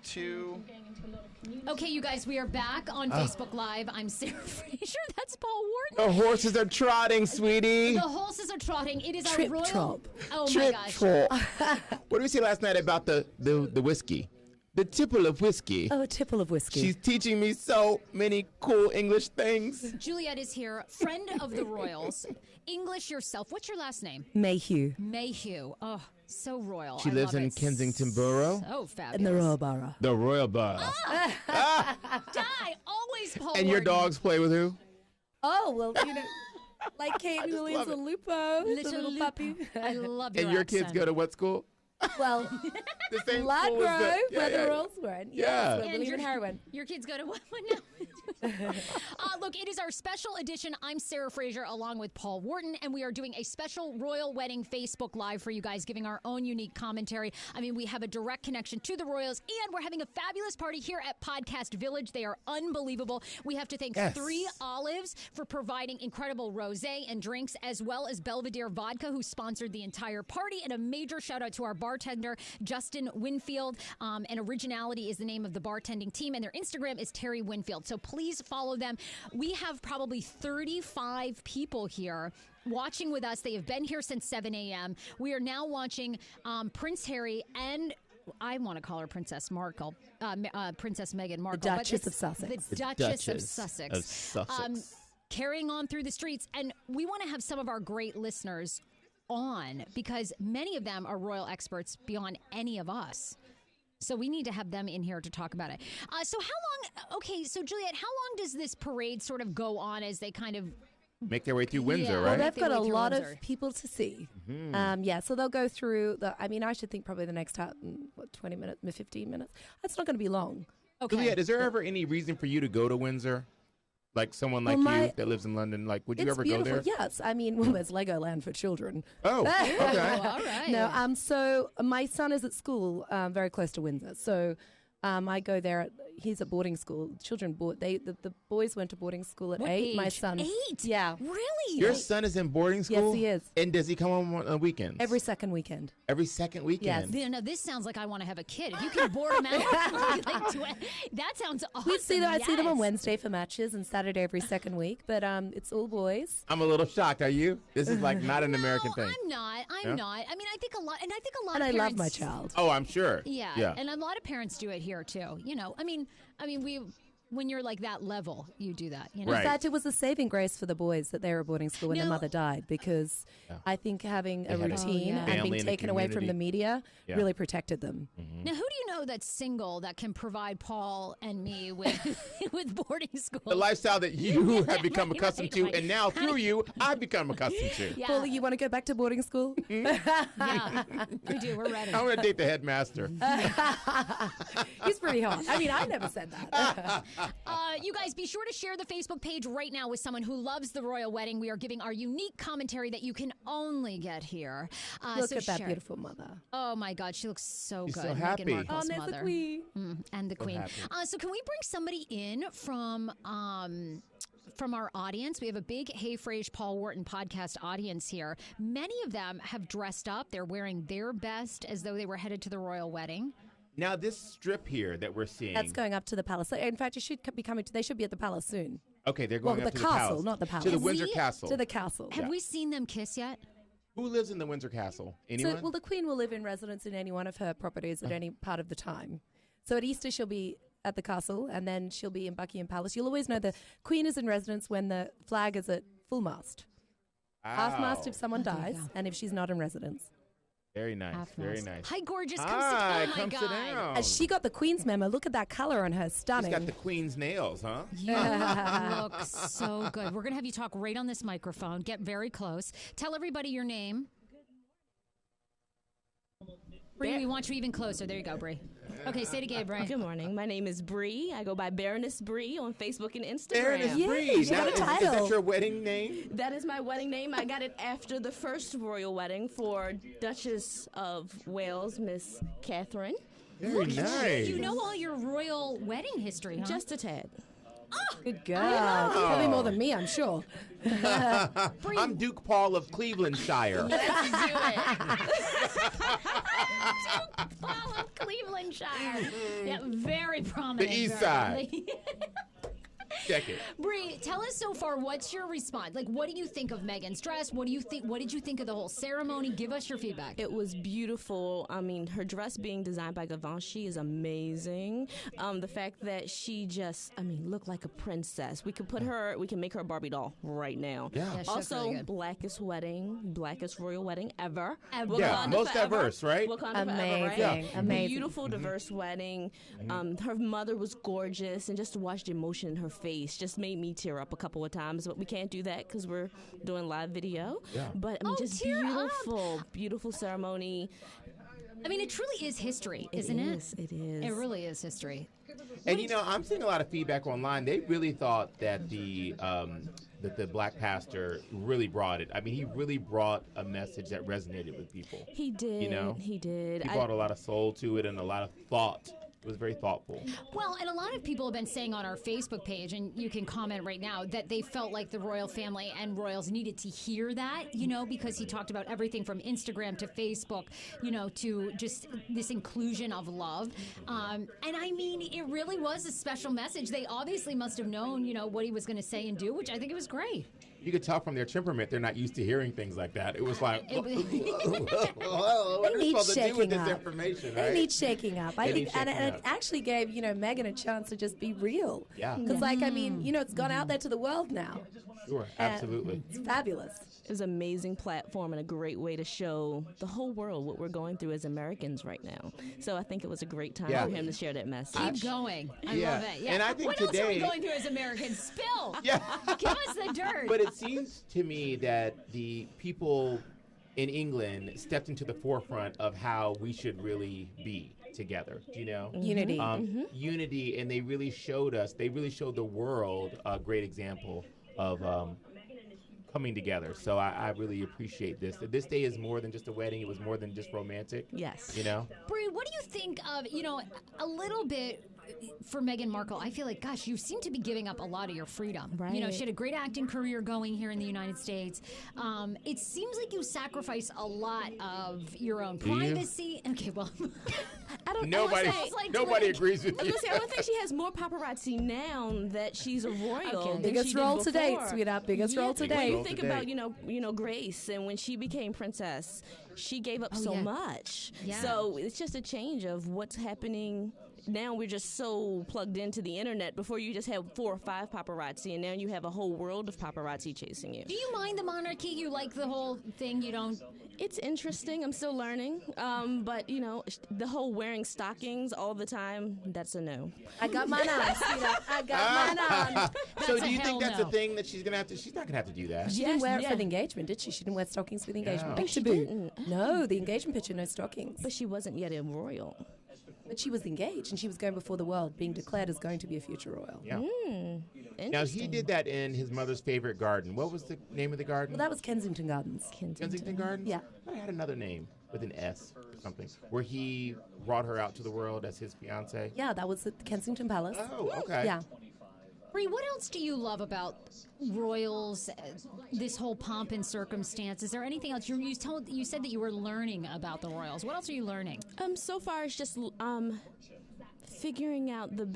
2. Okay, you guys, we are back on Facebook Live. I'm Sarah Fraser. That's Paul Wharton. The horses are trotting, sweetie. The horses are trotting. It is our Trip royal. trop. Oh my Trip gosh. trop. What did we say last night about the whiskey? The tipple of whiskey. Oh, a tipple of whiskey. She's teaching me so many cool English things. Juliet is here, friend of the royals. English yourself. What's your last name? Mayhew. Mayhew. Oh, so royal. She I lives love in it. Kensington Borough. So fabulous. In the Royal Borough. The Royal Borough. Die. Always Paul And your Wharton. dogs play with who? Oh, well, like Kate Williams and Lupo. the little puppy. I love your And your accent. kids go to what school? Well, The same Ladgrove, school as where the Royals went. Yeah. Where William and Harry went. Your kids go to what now? Look, it is our special edition. I'm Sarah Fraser along with Paul Wharton, and we are doing a special royal wedding Facebook Live for you guys, giving our own unique commentary. I mean, we have a direct connection to the royals, and we're having a fabulous party here at Podcast Village. They are unbelievable. We have to thank Three Olives for providing incredible rosé and drinks, as well as Belvedere Vodka, who sponsored the entire party. And a major shout out to our bartender, Justin Winfield. And Originality is the name of the bartending team, and their Instagram is Terry Winfield. So please follow them. We have probably 35 people here watching with us. They have been here since 7 a.m. We are now watching Prince Harry and I want to call her Princess Markle, Princess Meghan Markle. The Duchess of Sussex. The Duchess of Sussex. Carrying on through the streets. And we want to have some of our great listeners on because many of them are royal experts beyond any of us. So we need to have them in here to talk about it. So Juliet, how long does this parade sort of go on as they kind of make their way through Windsor, Yeah. right? Well, they've got a lot Windsor. of people to see. So they'll go through I should think probably the next 20 minutes, 15 minutes. That's not going to be long. Okay. Juliet, is there ever any reason for you to go to Windsor? Like someone like you that lives in London, like would you ever go there? Yes. I mean, well, there's Legoland for children. Oh, okay. all right. No, so my son is at school very close to Windsor. So I go there. He's at boarding school. Children the boys went to boarding school at What 8. age? My son 8? Yeah. Really? Your son is in boarding school? Yes, he is. And does he come home on weekends? Every second weekend. Every second weekend? Yes. No, this sounds like I want to have a kid. If you can board them out, that sounds awesome. I see them on Yes. Wednesday for matches and Saturday every second week. But it's all boys. I'm a little shocked. Are you? This is like not an No, American thing. I'm not. Yeah? I mean, I think a lot And of I parents. love my child. Oh, I'm sure. Yeah, and a lot of parents do it here too. You know, I mean, when you're like that level, you do that. You know, Right. In fact, it was a saving grace for the boys that they were at boarding school when their mother died because I think having a had a routine and family being and a taken away from the media really protected them. Now, who do you know that's single that can provide Paul and me with with boarding school? The lifestyle that you have become Right, accustomed right. to, and now through you, I've become accustomed to. Yeah. Paulie, you want to go back to boarding school? Yeah, we do. We're ready. I want to date the headmaster. He's pretty hot. I mean, I never said that. You guys, be sure to share the Facebook page right now with someone who loves the royal wedding. We are giving our unique commentary that you can only get here. Look so at that share it. beautiful mother. Oh my God, she looks so She's good. so Meghan happy. Markle's there's mother. the queen. And the queen. happy. So can we bring somebody in from our audience? We have a big Hey Frase Paul Wharton podcast audience here. Many of them have dressed up. They're wearing their best as though they were headed to the royal wedding. Now, this strip here that we're seeing. That's going up to the palace. In fact, it should be coming. They should be at the palace soon. Okay, they're going Well, up the to castle, the palace. not the palace. To the Have Windsor we- Castle. To the castle. Have we seen them kiss yet? Who lives in the Windsor Castle? Anyone? So, well, the Queen will live in residence in any one of her properties at any part of the time. So at Easter, she'll be at the castle, and then she'll be in Buckingham Palace. You'll always know the Queen is in residence when the flag is at full mast. Half mast if someone dies, and if she's not in residence. Very nice. Half Very mast. nice. Hi, gorgeous. Come Hi, sit. Oh, my come God. sit down. As she got the Queen's memo, look at that color on her, She's stunning. got the Queen's nails, huh? You look so good. We're going to have you talk right on this microphone. Get very close. Tell everybody your name. Bree, we want you even closer. There you go, Bree. Okay, say it again, Bree. Good morning. My name is Bree. I go by Baroness Bree on Facebook and Instagram. Baroness Yeah, Bree. she Now, got a is title. that your wedding name? That is my wedding name. I got it after the first royal wedding for Duchess of Wales, Miss Catherine. Very nice. You know all your royal wedding history, huh? Just a tad. Good girl. Probably more than me, I'm sure. I'm Duke Paul of Clevelandshire. Let's do it. Paul of Clevelandshire. Yeah, very prominent. The East Side. Check it. Bree, tell us so far, what's your response? Like, what do you think of Meghan's dress? What do you think? What did you think of the whole ceremony? Give us your feedback. It was beautiful. I mean, her dress being designed by Givenchy is amazing. The fact that she just, looked like a princess. We can make her a Barbie doll right now. Yeah. Yeah, she looks Also, really good. blackest royal wedding ever. Yeah, most diverse, right? Wakanda Amazing, forever, right? yeah. Amazing. Beautiful, diverse wedding. Her mother was gorgeous, and just to watch the emotion in her face just made me tear up a couple of times. But we can't do that because we're doing live video. Yeah. But just tear up. beautiful ceremony. I mean, it truly is history, isn't it? It is. It really is history. And I'm seeing a lot of feedback online. They really thought that the black pastor really brought it. I mean, he really brought a message that resonated with people. He did. He did. He brought a lot of soul to it and a lot of thought. It was very thoughtful. Well, and a lot of people have been saying on our Facebook page, and you can comment right now, that they felt like the royal family and royals needed to hear that, because he talked about everything from Instagram to Facebook, to just this inclusion of love. And I mean, it really was a special message. They obviously must have known, what he was going to say and do, which I think it was great. You could tell from their temperament, they're not used to hearing things like that. It was like, what are we supposed to do with this information, right? They need shaking up. I think, and shaking it up. actually gave, Meghan a chance to just be real. Yeah. Because, it's gone out there to the world now. Sure, absolutely. It's fabulous. It was an amazing platform and a great way to show the whole world what we're going through as Americans right now. So I think it was a great time for him to share that message. Keep going. I love it. Yeah. And I think what else are we going through as Americans? Spill. Yeah. Give us the dirt. But it seems to me that the people in England stepped into the forefront of how we should really be together, Unity. Unity, and they really showed the world a great example of coming together. So I really appreciate this. This day is more than just a wedding. It was more than just romantic. Yes. Brie, what do you think of, a little bit for Meghan Markle? I feel like, gosh, you seem to be giving up a lot of your freedom. Right. She had a great acting career going here in the United States. It seems like you sacrifice a lot of your own privacy. Okay, well, I don't Nobody agrees with you. I don't think she has more paparazzi now that she's a royal. Okay. than Biggest she did role to date, before. sweetheart. Biggest role to When date. you think about, Grace, and when she became princess, she gave up so much. Yeah. So it's just a change of what's happening. Now we're just so plugged into the internet. Before you just had 4 or 5 paparazzi, and now you have a whole world of paparazzi chasing you. do you mind the monarchy? You like the whole thing? You don't? It's interesting. I'm still learning. But, the whole wearing stockings all the time, that's a no. I got mine on, sweetheart. I got mine on. So That's do a you hell think that's no. a thing that she's going to have to, she's not going to have to do that. She didn't wear it for the engagement, did she? She didn't wear stockings for the engagement. Big taboo. No, the engagement picture, no stockings. But she wasn't yet a royal. But she was engaged, and she was going before the world, being declared as going to be a future royal. Yeah. Now, Interesting. he did that in his mother's favorite garden. What was the name of the garden? Well, that was Kensington Gardens. Kensington Gardens? Yeah. I had another name with an S or something, where he brought her out to the world as his fiance. Yeah, that was at the Kensington Palace. Oh, okay. Yeah. Brie, what else do you love about royals, this whole pomp and circumstance? Is there anything else? You said that you were learning about the royals. What else are you learning? So far it's just figuring out the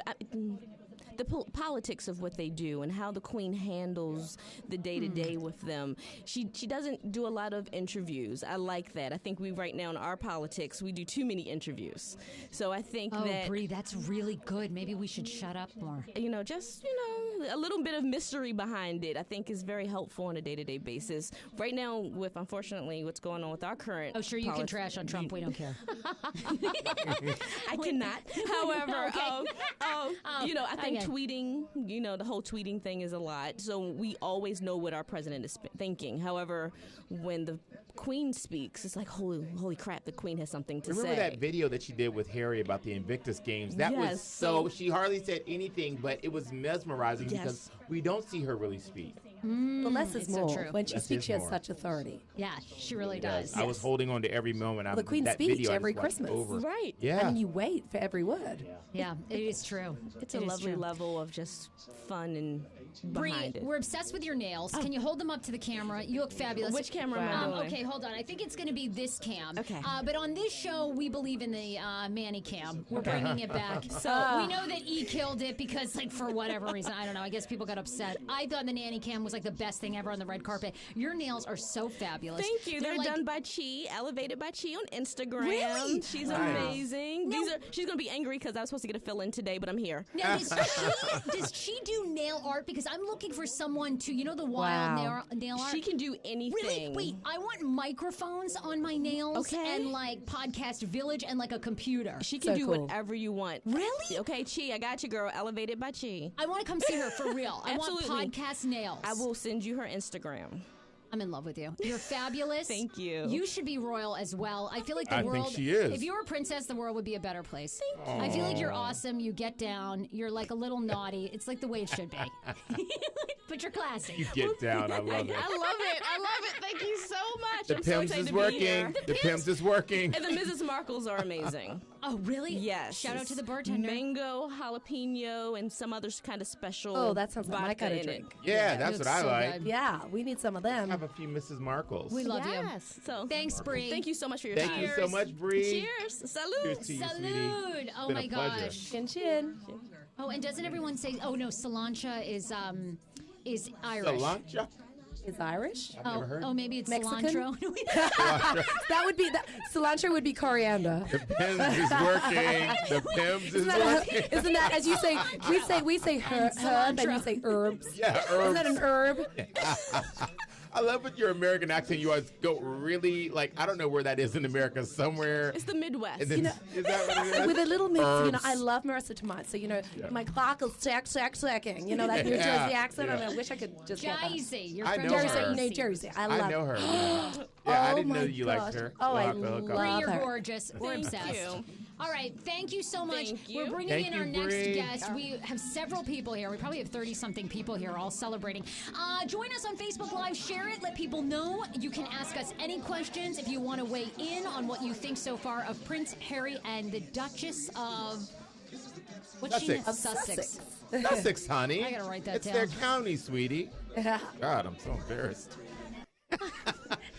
politics of what they do and how the Queen handles the day-to-day with them. She doesn't do a lot of interviews. I like that. I think we right now in our politics, we do too many interviews. So I think that... Brie, that's really good. Maybe we should shut up more. A little bit of mystery behind it, I think, is very helpful on a day-to-day basis. Right now, with, unfortunately, what's going on with our current... Oh, sure, you can trash on Trump. We don't care. I cannot. However, Okay. I think Okay. tweeting, the whole tweeting thing is a lot. So we always know what our president is thinking. However, when the Queen speaks, it's like, holy crap, the Queen has something to say. Remember that video that she did with Harry about the Invictus Games? That was Yes, so, she hardly said anything, but it was mesmerizing because we don't see her really speak. The less is it's so more. true. When she Less speaks, is she has more. such authority. Yeah, she really does. I was holding on to every moment. the Queen's that speech video, I every just watched Christmas. Over. Right. Yeah. And you wait for every word. Yeah, it is true. It's It a is lovely true. level of just fun and Bree, behind it. we're obsessed with your nails. Can you hold them up to the camera? You look fabulous. Which camera am I doing? Okay, hold on. I think it's going to be this cam. Okay. But on this show, we believe in the Manny cam. We're bringing it back. So we know that E killed it because, like, for whatever reason, I don't know. I guess people got upset. I thought the nanny cam was like the best thing ever on the red carpet. Your nails are so fabulous. Thank you. They're like, done by Chi, elevated by Chi on Instagram. Really? She's Nice. amazing. She's gonna be angry because I was supposed to get a fill-in today, but I'm here. Now, does she do nail art? Because I'm looking for someone to, the wild Wow. nail art. She can do anything. Really? Wait, I want microphones on my nails Okay. and like Podcast Village and like a computer. She can So do cool. whatever you want. Really? Okay, Chi, I got you, girl. Elevated by Chi. I want to come see her for real. I want Absolutely. podcast nails. I will send you her Instagram. I'm in love with you. You're fabulous. Thank you. You should be royal as well. I feel like the I think world. she is. If you were a princess, the world would be a better place. I feel like you're awesome. You get down. You're like a little naughty. It's like the way it should be. But you're classy. You get down. I love it. I love it. I love it. Thank you so much. The I'm so Pims excited is to be here. working. The Pims is working. And the Mrs. Markles are amazing. Oh, really? Yes. Shout out to the bartender. Mango, jalapeno, and some other kind of special. Oh, that sounds like my vodka kind of in drink. It. Yeah, that's Looks what I so like. good. Yeah, we need some of them. Have a few Mrs. Markles. We love you. Yes. So Thanks, Bree. thank you so much for your Thank time. you so much, Bree. Cheers. Salud. Cheers to you, sweetie. Salud. Oh Been my a pleasure. gosh. Chin chin. Oh, and doesn't everyone say? Oh no, cilantro is Irish. Cilantro? Is Irish? I've never heard. Oh, maybe it's Mexican? cilantro. That would be cilantro would be coriander. The Pims is working. The Pims is Isn't that, working. isn't that as you say? We say herb, and you say herbs. Yeah, Isn't that herbs. an herb? I love with your American accent. You always go really like I don't know where that is in America. Somewhere. It's the Midwest. And then, is that what it is? With a little mix, Herbs. I love Marissa Tomei. So my clock is sacking. That New Yeah, Jersey accent. yeah. I wish I could just get that. Jersey. You're I from know Jersey, her. New Jersey. I love. I know her. Yeah, Oh I didn't know my you gosh. liked her. Oh, We'll I have to hook up. Bree, love you're her. gorgeous. We're Thank obsessed. you. All right, thank you so much. Thank you. We're bringing Thank in you, our next Bree. guest. We have several people here. We probably have 30-something people here all celebrating. Join us on Facebook Live. Share it. Let people know. You can ask us any questions if you want to weigh in on what you think so far of Prince Harry and the Duchess of... What's she Sussex. name? Sussex. Sussex, honey. I gotta write that it's down. their county, sweetie. God, I'm so embarrassed.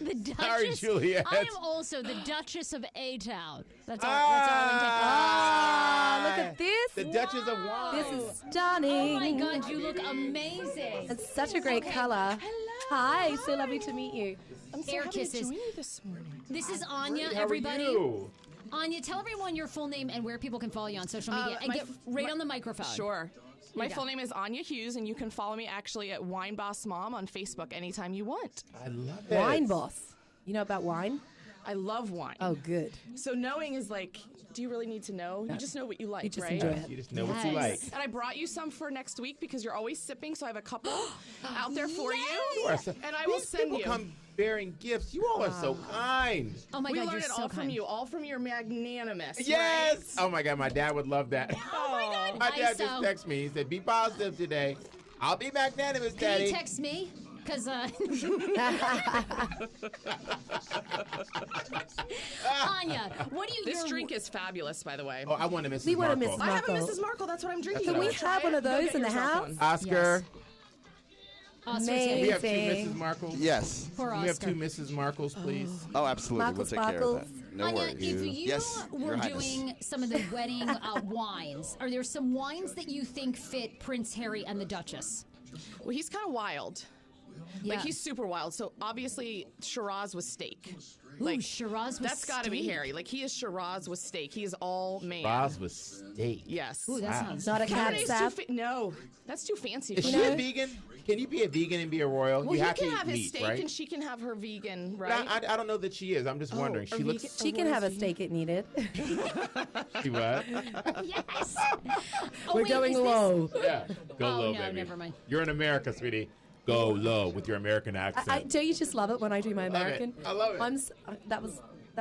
The Duchess. Sorry, Juliet. I am also the Duchess of A-Town. That's all. Ah, That's all I look at this. The Duchess of Wine. This is can take. stunning. Oh my God, you look amazing. It's such a great color. Hi, so lovely to meet you. Air kisses. This morning. This is Anya, How are everybody. you? Anya, tell everyone your full name and where people can follow you on social media. And my get f- right my- on the microphone. Sure. My you full go. name is Anya Hughes, and you can follow me actually at Wine Boss Mom on Facebook anytime you want. I love it. Wine boss. You know about wine? I love wine. Oh, good. So knowing is like, do you really need to know? You just know what you like, You just right? enjoy it. You just know what you like. Yes. And I brought you some for next week because you're always sipping, so I have a couple out there for You you. are so- And I will These send people you. come bearing gifts. You all are so kind. Oh my We God, learned you're it so all kind. from you, all from your magnanimous. Yes. Right? Oh my God, my dad would love that. Oh my God. My dad ISO. just texted me. He said, "Be positive today." I'll be magnanimous, Can Daddy. you text me? Because Anya, what do you? This your- drink is fabulous, by the way. Oh, I want a Mrs. We want a Markle. Mrs. I have a Markle. Mrs. Markle. That's what I'm drinking. Can You we wanna try have one it? of Go those get in the yourself house? one. Oscar. Oscar's Amazing. We have two Amazing. Mrs. Markles. Yes. For Can we have Oscar. two Mrs. Markles, please? Oh, absolutely. Markles, we'll take care of sparkles. that. No Anya, worries. if you Yes, were Your Highness. doing some of the wedding wines, are there some wines that you think fit Prince Harry and the Duchess? Well, he's kind of wild. Yeah. Like, he's super wild. So, obviously, Shiraz with steak. Ooh, Shiraz with That's got to be steak. Harry. Like, he is Shiraz with steak. He is all man. Roz with steak. Yes. Ooh, that Wow. sounds. Not a cat Cabernet's sap. no, that's too fancy Is for she me. a vegan? Can you be a vegan and be a royal? Well, you he have can to have eat his meat, steak right? and she can have her vegan, But right? I don't know that she is. I'm just wondering. a She looks. vegan- She can have a steak it needed. She what? Yes. Oh, We're wait, going is this- low. Yeah. Go Oh, low, no, baby. never mind. You're in America, sweetie. Go low with your American accent. I don't you just love it when I do my it. American? I love it. That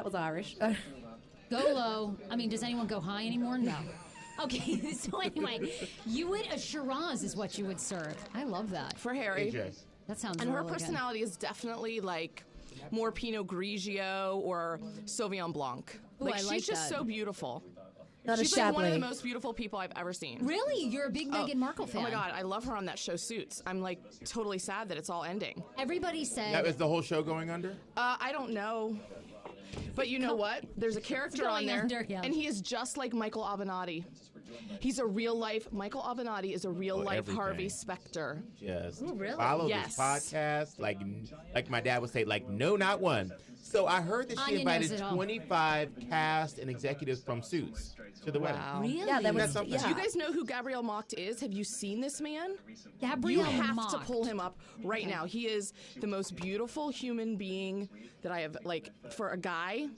was Irish. Go low. I mean, does anyone go high anymore? No. Okay, so anyway, a Shiraz is what you would serve. I love that. For Harry. AJ. That sounds And her really good. personality is definitely like more Pinot Grigio or Sauvignon Blanc. Ooh, I like she's just that. so beautiful. Not She's a like one of the Chablis. most beautiful people I've ever seen. Really? You're a big Meghan Markle fan. Oh my God, I love her on that show Suits. I'm like totally sad that it's all ending. Everybody said... That was the whole show going under? I don't know. But you know what? There's a character on going there, under, yeah. and he is just like Michael Avenatti. He's a real life. Michael Avenatti is a real life everything. Harvey Specter. Just really? follow Yes. this podcast. Like my dad would say, like, no, not one. So I heard that she Anya knows invited it all. 25 cast and executives from Suits to the wedding. Wow. Really? Yeah, that was, That's something. yeah. Do you guys know who Gabrielle Macht is? Have you seen this man? Gabrielle You have Macht. to pull him up right now. He is the most beautiful human being that I have, like, for a guy,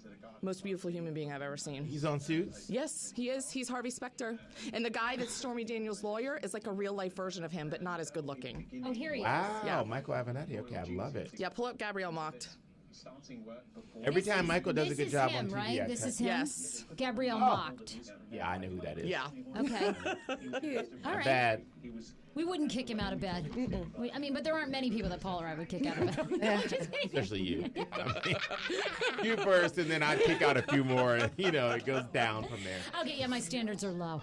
most beautiful human being I've ever seen. He's on Suits? Yes, he is. He's Harvey Specter. And the guy that's Stormy Daniels' lawyer is like a real life version of him, but not as good looking. Oh, here he is. Wow, Yeah. Michael Avenatti. Okay, I love it. Yeah, pull up Gabrielle Macht. Every time Michael does a This good is job him, on TV. right? I This cut- is him? Yes. Gabrielle Macht. Yeah, I know who that is. Yeah. Okay. All right. Bad. We wouldn't kick him out of bed. I mean, but there aren't many people that Paul or I would kick out of bed. Especially you. I mean, you first, and then I kick out a few more, and, it goes down from there. Okay, yeah, my standards are low.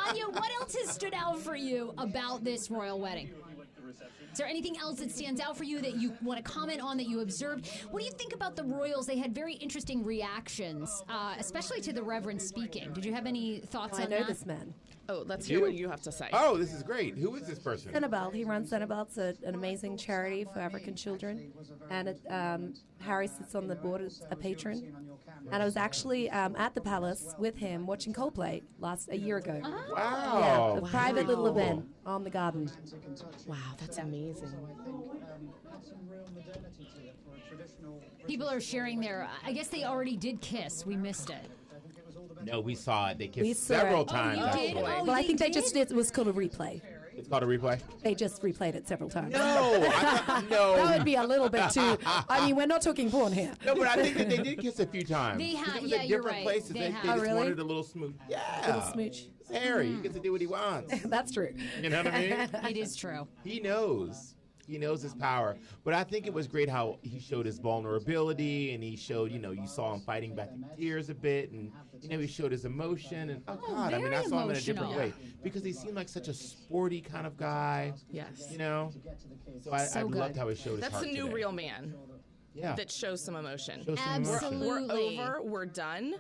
Anya, what else has stood out for you about this royal wedding? Is there anything else that stands out for you that you want to comment on that you observed? What do you think about the royals? They had very interesting reactions, especially to the Reverend speaking. Did you have any thoughts I on know that? this man. Oh, let's hear what you have to say. Oh, this is great. Who is this person? Senabel. He runs Senabel. It's an amazing charity for African children. And Harry sits on the board as a patron. And I was actually at the palace with him watching Coldplay a year ago. Wow. Yeah, a private little event on the garden. Wow, that's amazing. People are sharing their, I guess they already did kiss. We missed it. No, we saw it. They We kissed saw several it. times. you did? actually. Oh, Well, I they think they did? just did. It was called a replay. It's called a replay? They just replayed it several times. No, no. That would be a little bit too. I mean, we're not talking porn here. No, but I think that they did kiss a few times. They had- It was yeah, at you're different right. places. They They had. just Oh, really? wanted a little smooch. Yeah. Little smooch. It's Harry. He gets to do what he wants. That's true. You know what I mean? It is true. He knows. He knows his power. But I think it was great how he showed his vulnerability, and he showed, you saw him fighting back in tears a bit, and, he showed his emotion. And, oh, God, I mean, I very saw him in a different emotional. way. Because he seemed like such a sporty kind of guy. Yes. So I So loved good. how he showed his That's heart the new today. real man Yeah. that shows some emotion. Shows some emotion. Absolutely. We're over. We're done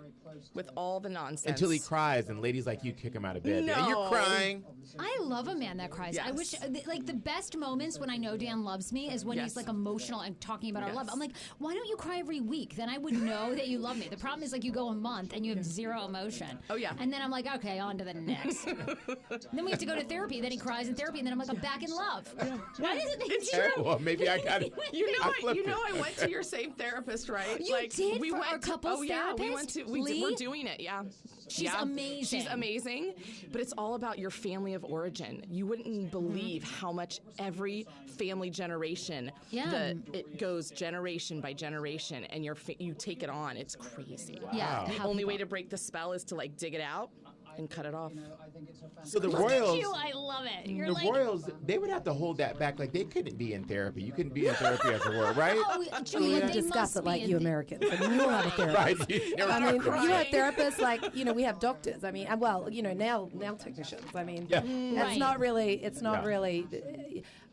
with all the nonsense. Until he cries, and ladies like you kick him out of bed. No. And you're crying. I love a man that cries. I Yes. wish, like, the best moments when I know Dan loves me is when Yes. he's, like, emotional and talking about our Yes. love. I'm like, why don't you cry every week? Then I would know that you love me. The problem is, like, you go a month and you have zero emotion. Oh, yeah. And then I'm like, okay, on to the next. Then we have to go to therapy. Then he cries in therapy. And then I'm like, I'm back in love. Why doesn't he do Well, maybe I got it. I went to your same therapist, right? You did we for went our couples Oh yeah, we therapist? went to. Lee? We're doing it. Yeah. She's Yeah. amazing. She's amazing, but it's all about your family of origin. You wouldn't believe how much every family generation Yeah. it goes generation by generation, and you take it on. It's crazy. Yeah. The how only way people- to break the spell is to dig it out and cut it off. So the Look at Royals, you. I love it. You're the like, Royals, they would have to hold that back. Like they couldn't be in therapy. You couldn't be in therapy as a royal, right? oh, We Julia, don't they discuss must it like be you in Americans. I mean, you all have a therapist. Right. I mean, Right. you have therapists like, we have doctors. I mean, and well, nail technicians. I mean, Yeah. it's Right. not really, No.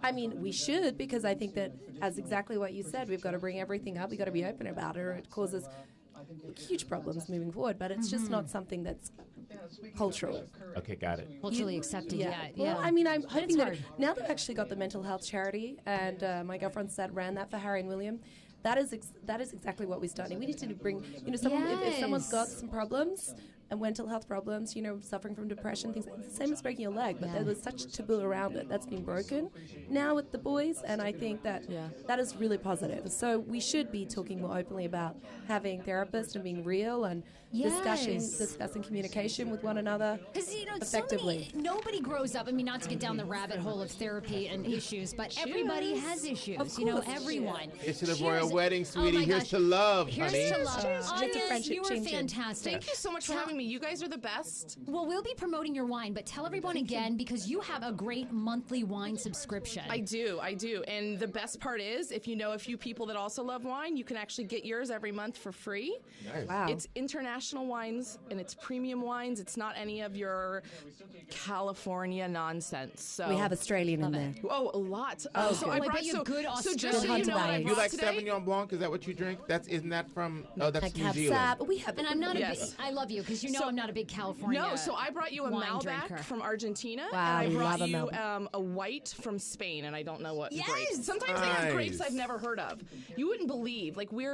I mean, we should, because I think that, as exactly what you said, we've got to bring everything up. We've got to be open about it, or it causes huge problems moving forward. But it's just not something that's cultural. Okay, got it. culturally accepted. Yeah. Well, I mean, I'm It's hoping that hard. now they've actually got the mental health charity, and my girlfriend said ran that for Harry and William. That is exactly what we're starting. We need to bring, someone, if someone's got some problems, and mental health problems, suffering from depression, things. It's the same as breaking a leg, but there was such taboo around it that's been broken now with the boys, and I think that that is really positive. So we should be talking more openly about having therapists and being real and discussing communication with one another Because effectively. Nobody grows up. I mean, not to get down the rabbit hole of therapy and issues, but everybody has issues. Of course. Everyone. Here's to the Cheers. royal wedding, Oh sweeting. my Here's gosh. to love, Here's honey. to love. It's a Anya, friendship you were chin-chin. fantastic. Thank you so much for having me me. You guys are the best. Well, we'll be promoting your wine, but tell everyone again, because you have a great monthly wine subscription. I do. And the best part is, if you know a few people that also love wine, you can actually get yours every month for free. Nice. Wow. It's international wines, and it's premium wines. It's not any of your California nonsense. So We have Australian in there. Oh, a lot. Oh, so good. I Well, I brought bet you good so just so Australian you know what I Hunter You brought like today. Sauvignon Blanc? Is that what you drink? Isn't that from? Oh, that's Like New Cab Zealand. Sauv. We have And I'm not Yes. I love you, because you know So- I'm not a big California No, so I brought you a wine Malbec drinker. from Argentina, Wow, and we I brought love a you Malbec. a white from Spain, and I don't know what Yes! grapes. Sometimes they have Nice. grapes I've never heard of. You wouldn't believe. Like we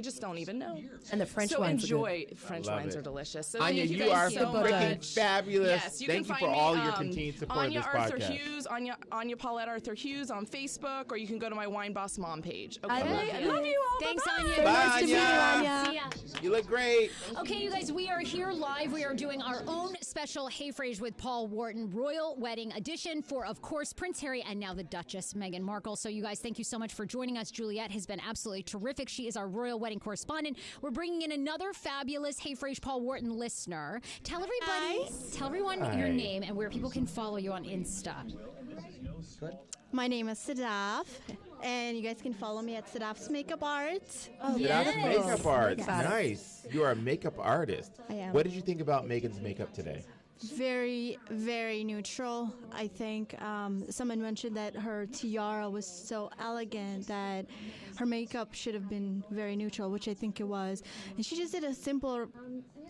just don't even know. And the French so wines are good. enjoy. French Love wines it. are delicious. So Anya, thank you guys are so freaking much. fabulous. Yes, you Thank can you for find all me, your continued support Anya of this Arthur podcast. Hughes, Anya Paulette Arthur Hughes on Facebook, or you can go to my Wine Boss Mom page. Okay, I love you all. Thanks, Bye-bye. Anya. So nice to meet you, Anya. Anya. See ya. You look great. Okay, you guys, we are here live. We are doing our own special Hey Frase with Paul Wharton Royal Wedding Edition for, of course, Prince Harry and now the Duchess Meghan Markle. So you guys, thank you so much for joining us. Juliet has been absolutely terrific. She is our royal wedding correspondent. We're bringing in another fabulous Hey Frase Paul Wharton listener. Tell everyone Hi. your name and where people can follow you on Insta. My name is Sadaf, and you guys can follow me at Sadaf's Makeup Art. Oh, That's makeup art. Yes. Nice. You are a makeup artist. I am. What did you think about Meghan's makeup today? Very, very neutral. I think someone mentioned that her tiara was so elegant that her makeup should have been very neutral, which I think it was. And she just did a simple.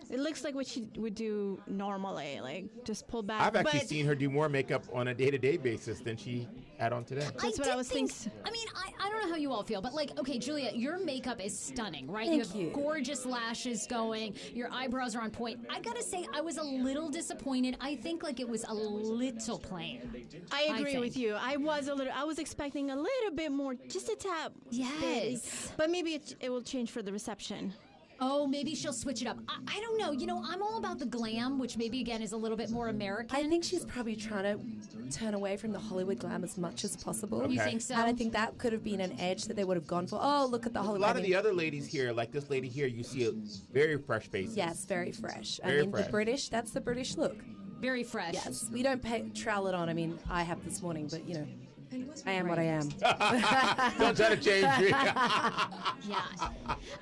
It looks like what she would do normally, like just pull back. I've actually But seen her do more makeup on a day-to-day basis than she had on today. That's what I was thinking. I mean, I don't know how you all feel, but like, okay, Julia, your makeup is stunning, right? Thank you you. have gorgeous lashes going. Your eyebrows are on point. I gotta say, I was a little disappointed. I think like it was a little plain. I agree think. with you. I was expecting a little bit more, just a tap. Yes. bit. But maybe it will change for the reception. Oh, maybe she'll switch it up. I don't know. You know, I'm all about the glam, which maybe again is a little bit more American. I think she's probably trying to turn away from the Hollywood glam as much as possible. You Okay. think so? And I think that could have been an edge that they would have gone for. Oh, look at the A Hollywood. lot of the other ladies here, like this lady here, you see a very fresh faces. Yes, very fresh. Very I mean, fresh. the British, that's the British look. Very fresh. Yes, we don't trowel it on. I mean, I have this morning, but you know, I am what I am. Don't try to change me.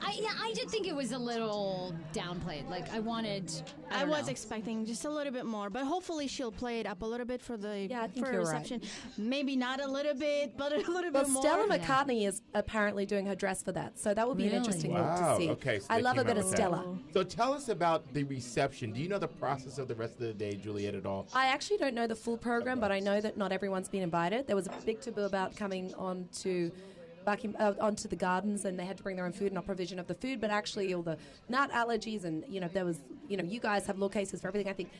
I did think it was a little downplayed. Like I wanted. I I was know. expecting just a little bit more, but hopefully she'll play it up a little bit for the Yeah, I think for you're right. reception. Maybe not a little bit, but a little Well, bit more. Stella McCartney is apparently doing her dress for that, so that would be an Really? interesting Wow. look to see. Okay. So I they love a came bit out of with that. Stella. So tell us about the reception. Do you know the process of the rest of the day, Juliet, at all? I actually don't know the full program, but I know that not everyone's been invited. There was a big taboo about coming onto the gardens, and they had to bring their own food, not provision of the food, but actually all the nut allergies, and there was, you guys have law cases for everything, I think.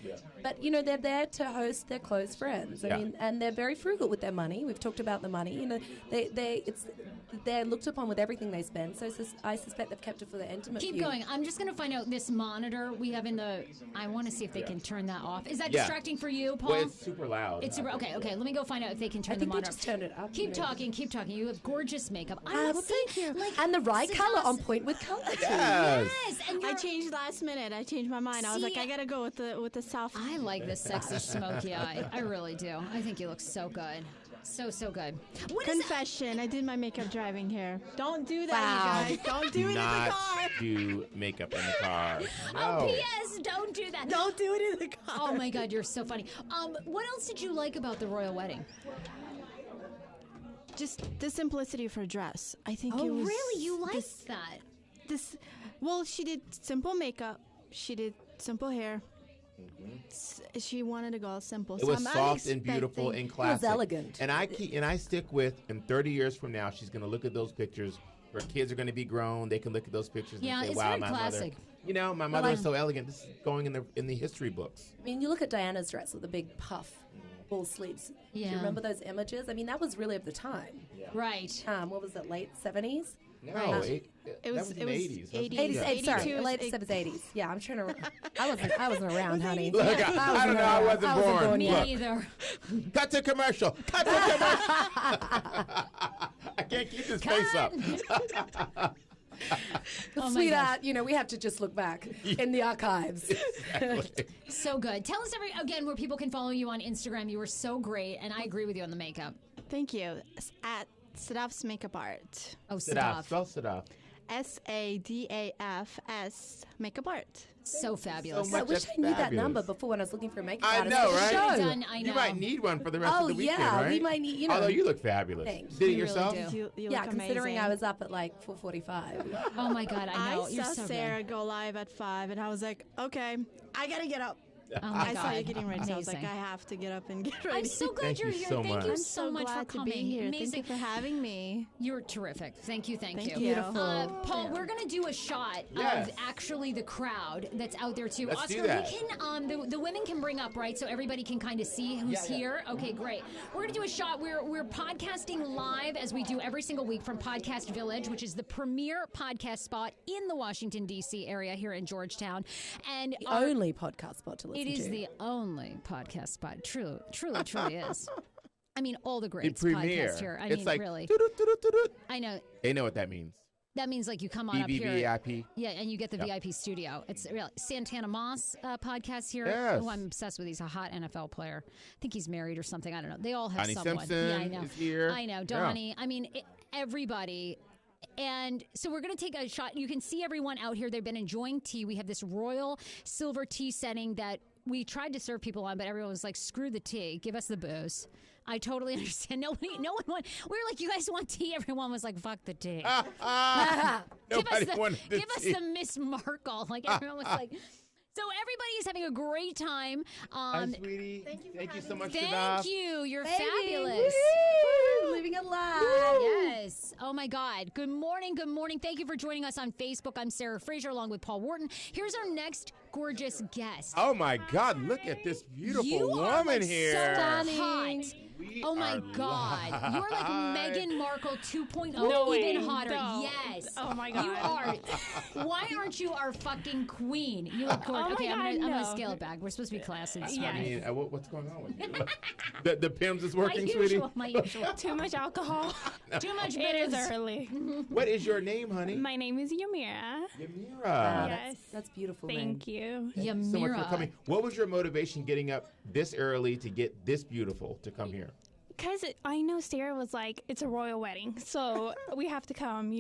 But they're there to host their close friends. I Yeah. mean, and they're very frugal with their money. We've talked about the money. They're looked upon with everything they spend. So I suspect they've kept it for their intimate Keep few. going. I'm just going to find out this monitor we have in the. I want to see if they can turn that off. Is that Yeah. distracting for you, Paul? Well, it's super loud. It's super. Okay. Let me go find out if they can turn I think the they monitor. just turned it up. Keep talking. You have gorgeous makeup. I Well, would say, thank you. like, And the right Sadaf- color, on point with color. too. Yes. Yes, and I you're, changed last minute. I changed my mind. I was like, See, I gotta go with the soft. I like this sexy smoky eye. I really do. I think you look so good. So good. What is Confession: I did my makeup driving here. Don't do that, Wow. you guys. Don't do it in the Not car. do makeup in the car. Oh, No. P.S. Don't do that. Don't do it in the car. Oh my God, you're so funny. What else did you like about the royal wedding? Just the simplicity of her dress. I think Oh, it was. really? You liked this, that? this? Well, she did simple makeup. She did simple hair. She wanted to go simple. It so was I'm soft and beautiful unexpecting- and classic. elegant. And I stick with, in 30 years from now, she's going to look at those pictures. Her kids are going to be grown. They can look at those pictures Yeah, and say, it's "Wow, very my classic. mother." My mother is so elegant. This is going in the history books. I mean, you look at Diana's dress with the big puff, full sleeves. Do Yeah. you remember those images? I mean, that was really of the time. Right. What was it, late 70s? No, It that was- was in it the was 80s. wasn't it? 80s. Yeah. 80s, sorry, 82 late is- 70s, 80s. Yeah, I'm trying to. I wasn't around, honey. Look, I don't know. I wasn't born. Me Look. either. Cut to commercial. Cut to commercial. I can't keep this face up. Oh my Sweetheart, we have to just look back in the archives. So good. Tell us again where people can follow you on Instagram. You were so great, and I agree with you on the makeup. Thank you. It's at Sadaf's Makeup Art. Oh, Sadaf. Sadaf. Spell Sadaf. SADAFS Makeup Art. So fabulous. So I much. wish That's I knew that fabulous. number before when I was looking for a makeup I artist know, for the right? show. Done, I know. You might need one for the rest Oh, of the weekend, yeah, right? we might need, Although you look fabulous. Thanks. Did it You really yourself? do. You Yeah, look considering amazing. I was up at like 4:45. Oh my God, I know. I You're saw so Sarah good. go live at 5, and I was like, okay, I gotta get up. Oh my I God. saw you getting ready, so I was like, Amazing. I have to get up and get ready. I'm so glad Thank you're you here. so Thank much. you I'm so much glad for to coming. be here. Amazing. Thank you for having me. You're terrific. Thank you. Thank Thank you. you. Beautiful. Paul, we're going to do a shot Yes. of actually the crowd that's out there too. Let's Oscar, do that. we can the women can bring up, right? So everybody can kind of see who's here. Okay, great. We're going to do a shot. We're podcasting live as we do every single week from Podcast Village, which is the premier podcast spot in the Washington D.C. area here in Georgetown. And The only podcast spot to listen it to. is the only podcast spot. Truly is. I mean, all the The greats premiere. podcast here. I It's mean, like, really. doo-doo-doo-doo-doo. I know. They know what that means. That means like you come on up here. BBVIP. Yeah, and you get the Yep. VIP studio. It's real. Santana Moss podcast here. Yes. Who I'm obsessed with. He's a hot NFL player. I think he's married or something. I don't know. They all have Donnie someone. Simpson Yeah, I know. is here. I know. Yeah. Donnie. I mean, everybody. And so we're going to take a shot. You can see everyone out here. They've been enjoying tea. We have this royal silver tea setting that we tried to serve people on, but everyone was like, screw the tea. Give us the booze. I totally understand. No one wanted. We were like, you guys want tea? Everyone was like, fuck the tea. Nobody wanted to give us see. the Miss Markle. Like everyone was like. So everybody is having a great time. Hi, sweetie. Thank you so much, Thank Sadaf. you. You're Baby, fabulous. woo, living a life. Yes. Oh my God. Good morning. Good morning. Thank you for joining us on Facebook. I'm Sarah Fraser along with Paul Wharton. Here's our next gorgeous guest. Oh my God! Look at this beautiful You are woman like here. so hot. We Oh my are God. live. You're like Meghan Markle 2.0, No even way. hotter. No. Yes. Oh my God. You are. Why aren't you our fucking queen? You look gorgeous. Oh my Okay, I'm God, gonna no. scale it back. We're supposed to be classy this Yeah. I morning. mean, what's going on with you? the PIMS is My working, usual, sweetie. my usual. Too much alcohol. Too much It is booze. early. What is your name, honey? My name is Yamira. Yamira. Wow, Yes. that's beautiful. Thank you. Thank you so much for Yamira. coming. What was your motivation getting up this early to get this beautiful to come here? Because I know Sarah was like, it's a royal wedding, so we have to come,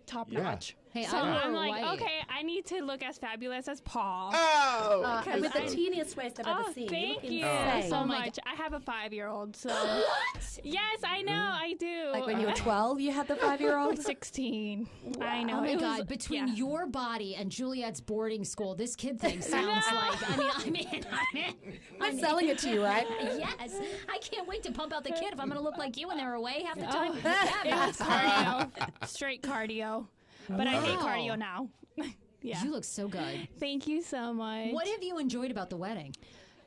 top Yeah. notch. Hey, So I'm I'm like, white. okay, I need to look as fabulous as Paul. Oh! And with the I- teeniest waist I've ever seen. Thank look you insane. so Oh my much. I have a 5-year-old, so yes, I know, Mm-hmm. I do. Like when you were 12, you had the 5-year-old? 16. I know. Oh my It was- God! Between yeah. your body and Juliet's boarding school, this kid thing sounds like. I'm in. I'm selling it to you, right? Yes, I can't wait to pump out the kid if I'm going to look like you when they're away half the time. It was cardio, straight cardio. But I hate Wow. cardio now. Yeah. You look so good. Thank you so much. What have you enjoyed about the wedding?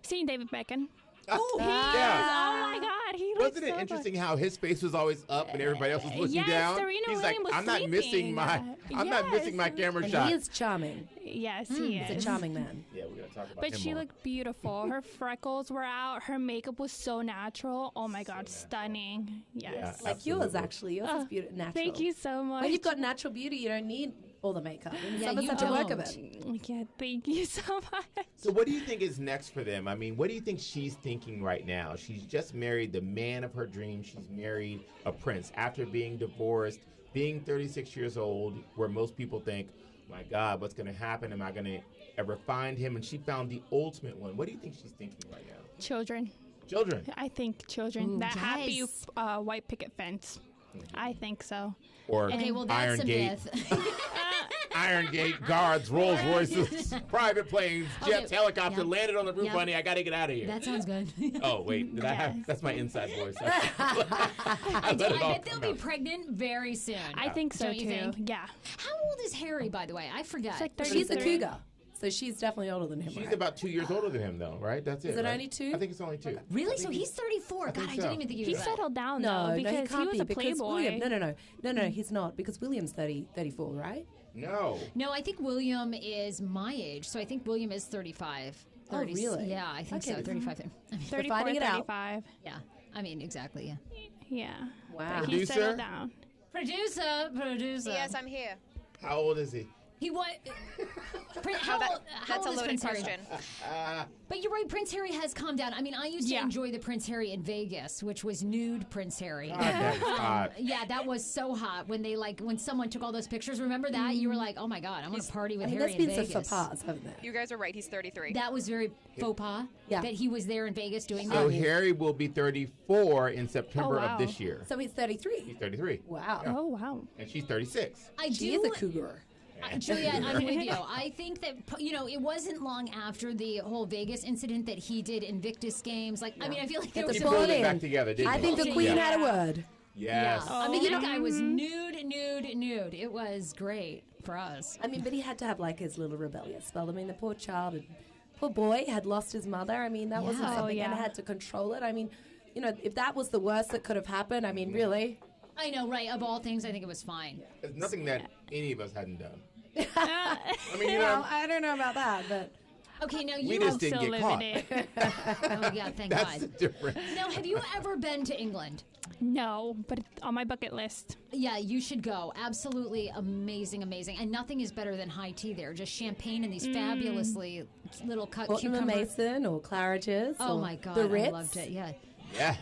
Seeing David Beckham. Oh, Oh my God, he looks Wasn't it so interesting good. how his face was always up and everybody else was looking Yes, down? Serena He's like, Williams was I'm not missing sleeping. my, I'm not missing my Yes. camera And shot. he is charming. Yes, he He's is. a charming man. Yeah, we're gonna talk about But him she more. looked beautiful. Her freckles were out. Her makeup was so natural. Oh my God, stunning. Yes. Yeah, Like yours, absolutely. actually. Yours is beautiful, natural. Thank you so much. When you've got natural beauty, you don't need all the makeup. And Yeah, some of you us have to work a don't. bit. Yeah, thank you so much. So what do you think is next for them? I mean, what do you think she's thinking right now? She's just married the man of her dreams. She's married a prince after being divorced, being 36 years old, where most people think, my God, what's going to happen? Am I going to ever find him? And she found the ultimate one. What do you think she's thinking right now? Children. Children. I think children. Ooh, that happy yes. white picket fence. I think so. Or Okay, well that's Iron a Gate. myth. Iron Gate, guards, Rolls Royces, private planes, jets, Okay, helicopter, yeah. landed on the roof, Yeah. honey. I got to get out of here. That sounds good. Oh, wait. Did I have? Yes. That's my inside voice. I let it all bet they'll come be out. pregnant very soon. I think so Don't you too. think? Yeah. How old is Harry, by the way? I forget. It's like She's a 33. cougar. So she's definitely older than him, She's right? about 2 years older than him, though, right? That's it. Is it right? only 2? I think it's only 2. Really? So he's 34. God, think I so. didn't even think he He was that. settled down No, though he because can't he was be a because playboy. William. No, he's not because William's 34, right? No. No, I think William is my age. So I think William is 35. Oh, really? Yeah, I think Okay. so. 35. I mean, 34, finding it out. 35. yeah. I mean, exactly, yeah. Yeah. Wow. But he Producer? settled down. Producer. Yes, I'm here. How old is he? He was. How That's a old is loaded Prince Harry? question. But you're right, Prince Harry has calmed down. I mean, I used to Yeah. enjoy the Prince Harry in Vegas, which was nude Prince Harry. God, that was hot. Yeah, that was so hot when when someone took all those pictures. Remember that? You were like, oh my God, I want to party with Harry there's in been Vegas. some faux pas, haven't there? You guys are right. He's 33. That was very faux pas Yeah. that he was there in Vegas doing So that. Harry will be 34 in September Oh, wow. of this year. So he's 33. He's 33. Wow. Oh, wow. And she's 36. I She do. is a cougar. Juliet, I'm with you. I think that, it wasn't long after the whole Vegas incident that he did Invictus Games. Like, I mean, I feel like there Get was the He ball pulled it in. back together, didn't I he? think the Queen Yeah. had a word. Yes. Yeah. I mean, you that know- guy was nude. It was great for us. I mean, but he had to have like his little rebellious spell. I mean, the poor child, poor boy had lost his mother. I mean, that wasn't Yeah. something, Oh, and yeah. had to control it. I mean, if that was the worst that could have happened, I mean, really. I know, right? Of all things, I think it was fine. There's nothing that any of us hadn't done. I I mean, Well, I don't know about that, but Okay, now we you. just didn't still get living caught. it. Oh yeah, thank That's the God. difference. Now, have you ever been to England? No, but it's on my bucket list. Yeah, you should go. Absolutely amazing, amazing. And nothing is better than high tea there. Just champagne and these fabulously little cut Wharton and cucumber. Mason or Claridge's. Oh or my God, the I Ritz. loved it. Yeah. Yes.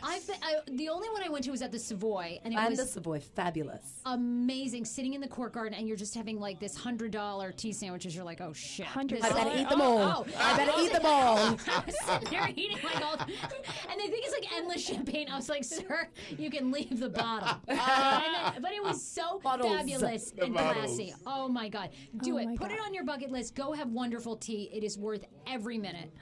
The only one I went to was at the Savoy, and it And was the Savoy, fabulous. amazing. Sitting in the court garden, and you're just having like this $100 tea sandwiches. You're like, oh shit, $100? this I is- better eat them all. I better eat them all. I was sitting there eating like all, and they think it's like endless champagne. I was like, sir, you can leave the bottle. But it was so Bottles. fabulous The and bottles. classy. Oh my God, do Oh it. my Put it God. on your bucket list. Go have wonderful tea. It is worth every minute.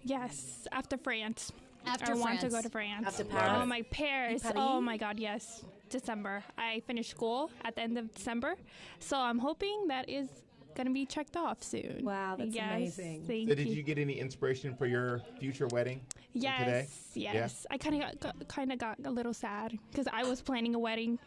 Yes, after France. After I want to France. go to France. After Paris. Oh, my Paris. Paris? Oh, my God, yes. December. I finished school at the end of December. So I'm hoping that is going to be checked off soon. Wow, that's yes, amazing. Thank So did you. you get any inspiration for your future wedding today? Yes. I kind of got a little sad because I was planning a wedding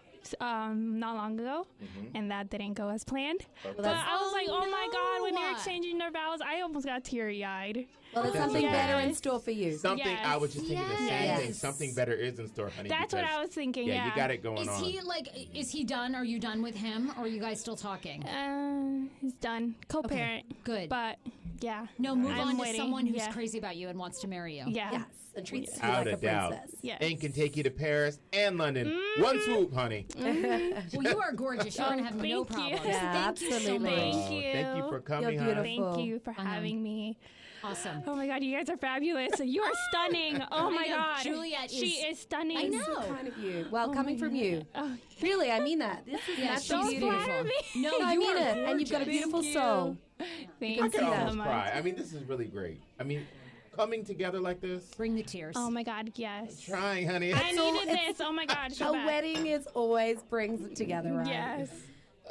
not long ago, and that didn't go as planned. But I was like, oh my God, when they're no. exchanging their vows, I almost got teary-eyed. Well, there's That's something okay. better in store for you. Something, I was just thinking the same Yes. thing. Something better is in store, honey. That's what because- I was thinking, Yeah, you got it going Is on. is he done? Are you done with him? Or are you guys still talking? He's done. Co-parent. Good. But, yeah. No, move I'm on to waiting. someone who's Yeah. crazy about you and wants to marry you. Yeah. Yes, and treats you Without like a a doubt. princess. Yes. And can take you to Paris and London. One swoop, honey. Well, you are gorgeous. You're going to have no Thank you. problems. Yeah, Thank you so absolutely. much. Thank you. Thank you for coming, You're hon. beautiful. Thank you for having me. Awesome. Oh my God, you guys are fabulous. You are stunning. Oh my I know, God. Juliet she is stunning. I know. So kind of you. Well, coming from you. Oh, Really, I mean that. This is Yeah, natural she's beauty. beautiful. No, I you mean are it. And you've got a gorgeous. beautiful Thank soul. Thank I you can so almost much. cry. I mean, this is really great. I mean, coming together like this. Bring the tears. Oh my God, yes. Trying, honey. I all- needed it's- this. Oh my God, so A bad. wedding is always brings it together, right? Yes.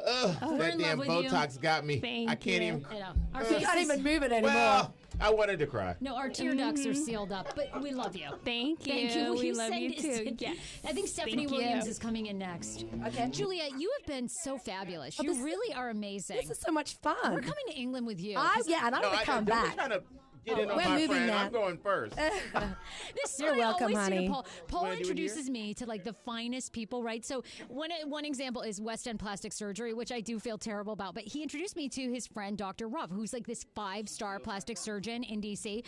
Ugh, We're that in damn love with you. Botox got me. Thank I can't you. even. I know. Our You faces, can't even move it anymore. Well, I wanted to cry. no, our tear ducts are sealed up, but we love you. Thank you. Thank you. Will We you love send you us too. in? Yes. I think Stephanie Thank you. Williams is coming in next. Okay. Juliet, you have been so fabulous. You this- really are amazing. This is so much fun. We're coming to England with you. Yeah, and I'm going to come don't be back. trying to get in on we're my moving friend. now. I'm going first. This story You're welcome, I always do to honey. Paul. Paul wanna do it introduces me to like the finest people, right? So one example is West End Plastic Surgery, which I do feel terrible about. But he introduced me to his friend Dr. Ruff, who's like this 5-star plastic surgeon in DC.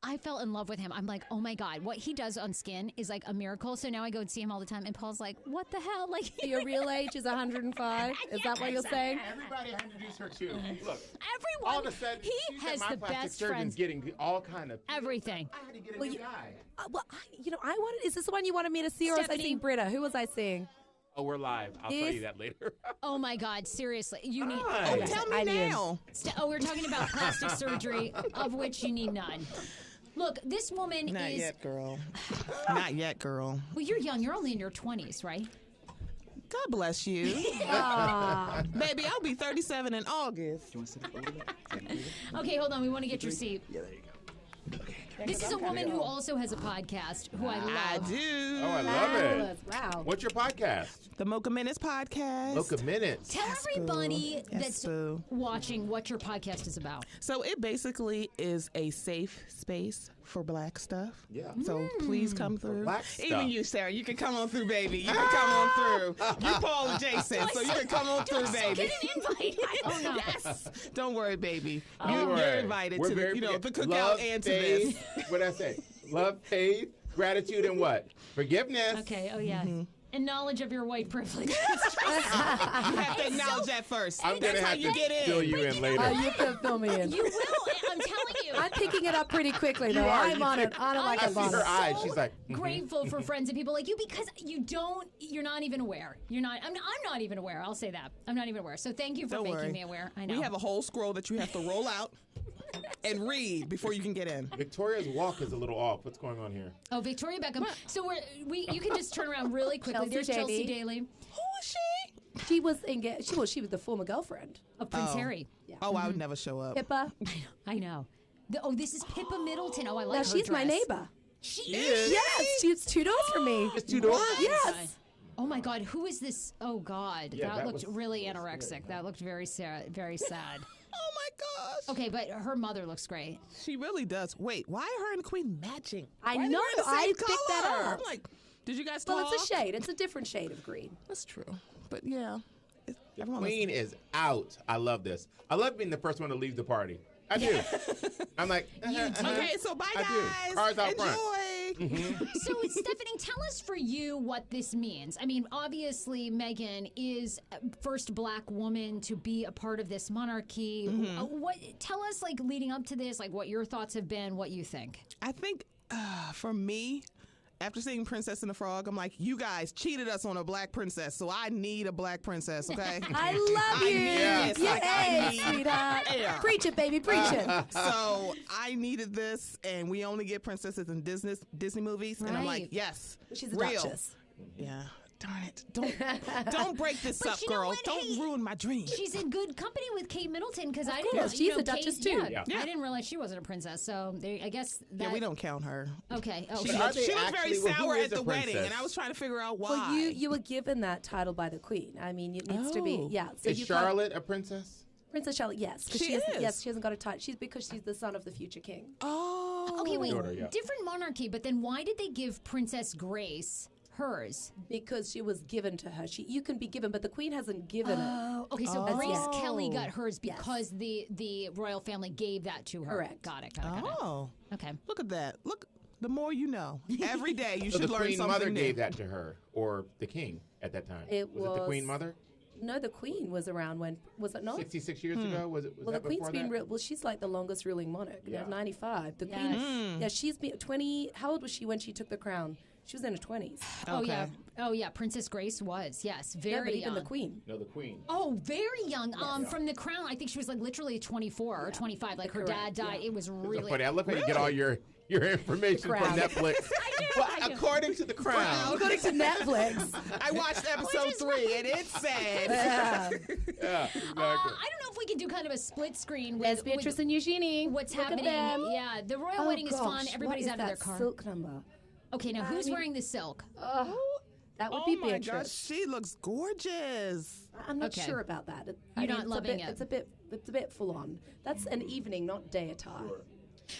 I fell in love with him. I'm like, oh my God, what he does on skin is like a miracle. So now I go and see him all the time. And Paul's like, what the hell? Like, Your real age is 105? Is that what you're saying? Everybody I introduced her to. Look, everyone, all of a sudden, he she said has my the plastic best surgeon's friends. getting all kind of. Everything. I had to get a Well, new you- guy. I wanted, is this the one you wanted me to see, or was I Stephanie. seeing Britta? Who was I seeing? Oh, we're live. I'll tell Is- you that later. Oh my God, seriously. You need. Hi. Tell me now. We're talking about plastic surgery, of which you need none. Look, this woman Not is. yet, girl. Not yet, girl. Well, you're young. You're only in your 20s, right? God bless you. Baby, I'll be 37 in August. Okay, hold on. We want to get your seat. Yeah, there you go. This is a woman who also has a podcast who I love. I do. Oh, I love it. Fabulous. Wow. What's your podcast? The Mocha Minutes podcast. Mocha Minutes. Tell everybody Yes, that's boo. watching what your podcast is about. So it basically is a safe space for black stuff. Yeah. So please come through. black stuff. Even you, Sarah, you can come on through, baby. You can come on through. You Paul and Jason, so you can come on through, baby. Get an invite. Oh no. Yes. Don't worry, baby. Don't You're worry. invited We're to very the cookout love, and to faith, this. What did I say? Love, faith, gratitude, and what? Forgiveness. Okay. Oh yeah. And knowledge of your white privilege. You have to acknowledge that first. I'm That's gonna how have you to get fill in. you in later. Oh, you can fill me in. You will. I'm telling you. I'm picking it up pretty quickly, though. are. I'm on it. On it like I a see bonnet. her eyes. She's like, grateful for friends and people like you because you're not even aware. You're not. I'm not even aware. I'll say that. I'm not even aware. So thank you for Don't making worry. me aware. I know. We have a whole scroll that you have to roll out and read before you can get in. Victoria's walk is a little off. What's going on here? Oh, Victoria Beckham. So you can just turn around really quickly. Chelsea There's Chelsea Daly. Daly Who is she? She was engaged. She was the former girlfriend. of Prince Harry. Oh, I would never show up. Pippa. I know. This is Pippa Middleton. Oh, I like Now her she's my dress. neighbor. She is? Yes, she's 2 doors from me. It's 2 doors? Yes. Oh my God, who is this? Oh God, Yeah, that that looked was- really anorexic. That looked very sad. Very sad. Oh my gosh. Okay, but her mother looks great. She really does. Wait, why are her and the Queen matching? I Why are they know, wearing the same I picked that color? up. I'm like, did you guys talk? Well, it's a shade. It's a different shade of green. That's true. But yeah. The everyone queen was- is out. I love this. I love being the first one to leave the party. I do. I'm like, Okay, so bye I do. guys. Cars out front. Enjoy. So, Stephanie, tell us for you what this means. I mean, obviously, Meghan is first black woman to be a part of this monarchy. What? Tell us, like, leading up to this, like, what your thoughts have been, what you think. I think for me, after seeing Princess and the Frog, I'm like, you guys cheated us on a black princess, so I need a black princess, okay? I love you. Yes, like, I Yay, need- sweetheart. Yeah. Preach it, baby. Preach it. So I needed this, and we only get princesses in Disney movies, and I'm like, Right. yes, She's a real. duchess. Yeah, darn it! Don't break this But up, you know girl. what? Don't Hey, ruin my dream. She's in good company with Kate Middleton because I didn't course, know. she's you know, a duchess, Kate, too. Yeah, Yeah. I didn't realize she wasn't a princess. So I guess that. Yeah, we don't count her. Okay. Oh, She, But are they she was actually- very well, who sour is at the a wedding, princess? and I was trying to figure out why. Well, you were given that title by the Queen. I mean, it needs to be. Oh. Yeah. So Is you can't- Charlotte a princess? Princess Charlotte? Yes. 'Cause She hasn't- is. Yes, she hasn't got a title. She's because she's the son of the future king. Oh, okay. Wait. Daughter, yeah. Different monarchy, but then why did they give Princess Grace hers? Because she was given to her. You can be given, but the Queen hasn't given it. Oh, okay. So Oh. Grace Yes. Kelly got hers Yes. because the royal family gave that to her. Correct. Got it. Got it. Oh, Okay. look at that! Look, the more you know. Every day you So should the learn queen something mother new. gave that to her, or the king at that time? It was it the was- queen mother? No, the Queen was around when was it not? 66 years ago? Was it? Was Well, the that Queen's before been that? well. She's like the longest ruling monarch. Yeah. 95. The Yes. Queen. Yeah, she's been 20. How old was she when she took the crown? She was in her 20s. Oh Okay. yeah. Oh yeah. Princess Grace was yes Yeah, very but even young. the Queen. No, the queen. Oh, very young. From the crown, I think she was like literally 24 or 25. Like her dad Correct, died. yeah. It was So really. funny. I love how you get all your information from Crown. Netflix. Well, I do. according to the Crown. According to Netflix. I watched episode 3, and it's sad. Yeah. Yeah, exactly. I don't know if we can do kind of a split screen There's with, Beatrice and Eugenie. what's Look at happening. them. Yeah, the royal Oh, wedding is fun. gosh, Everybody's what out of is their that car. silk number. Okay, now who's I mean- wearing the silk? That would Oh be my Beatrice. gosh, she looks gorgeous. I'm not Okay. sure about that. You're not it's loving a bit, it. It's a bit full on. That's an evening, not day attire.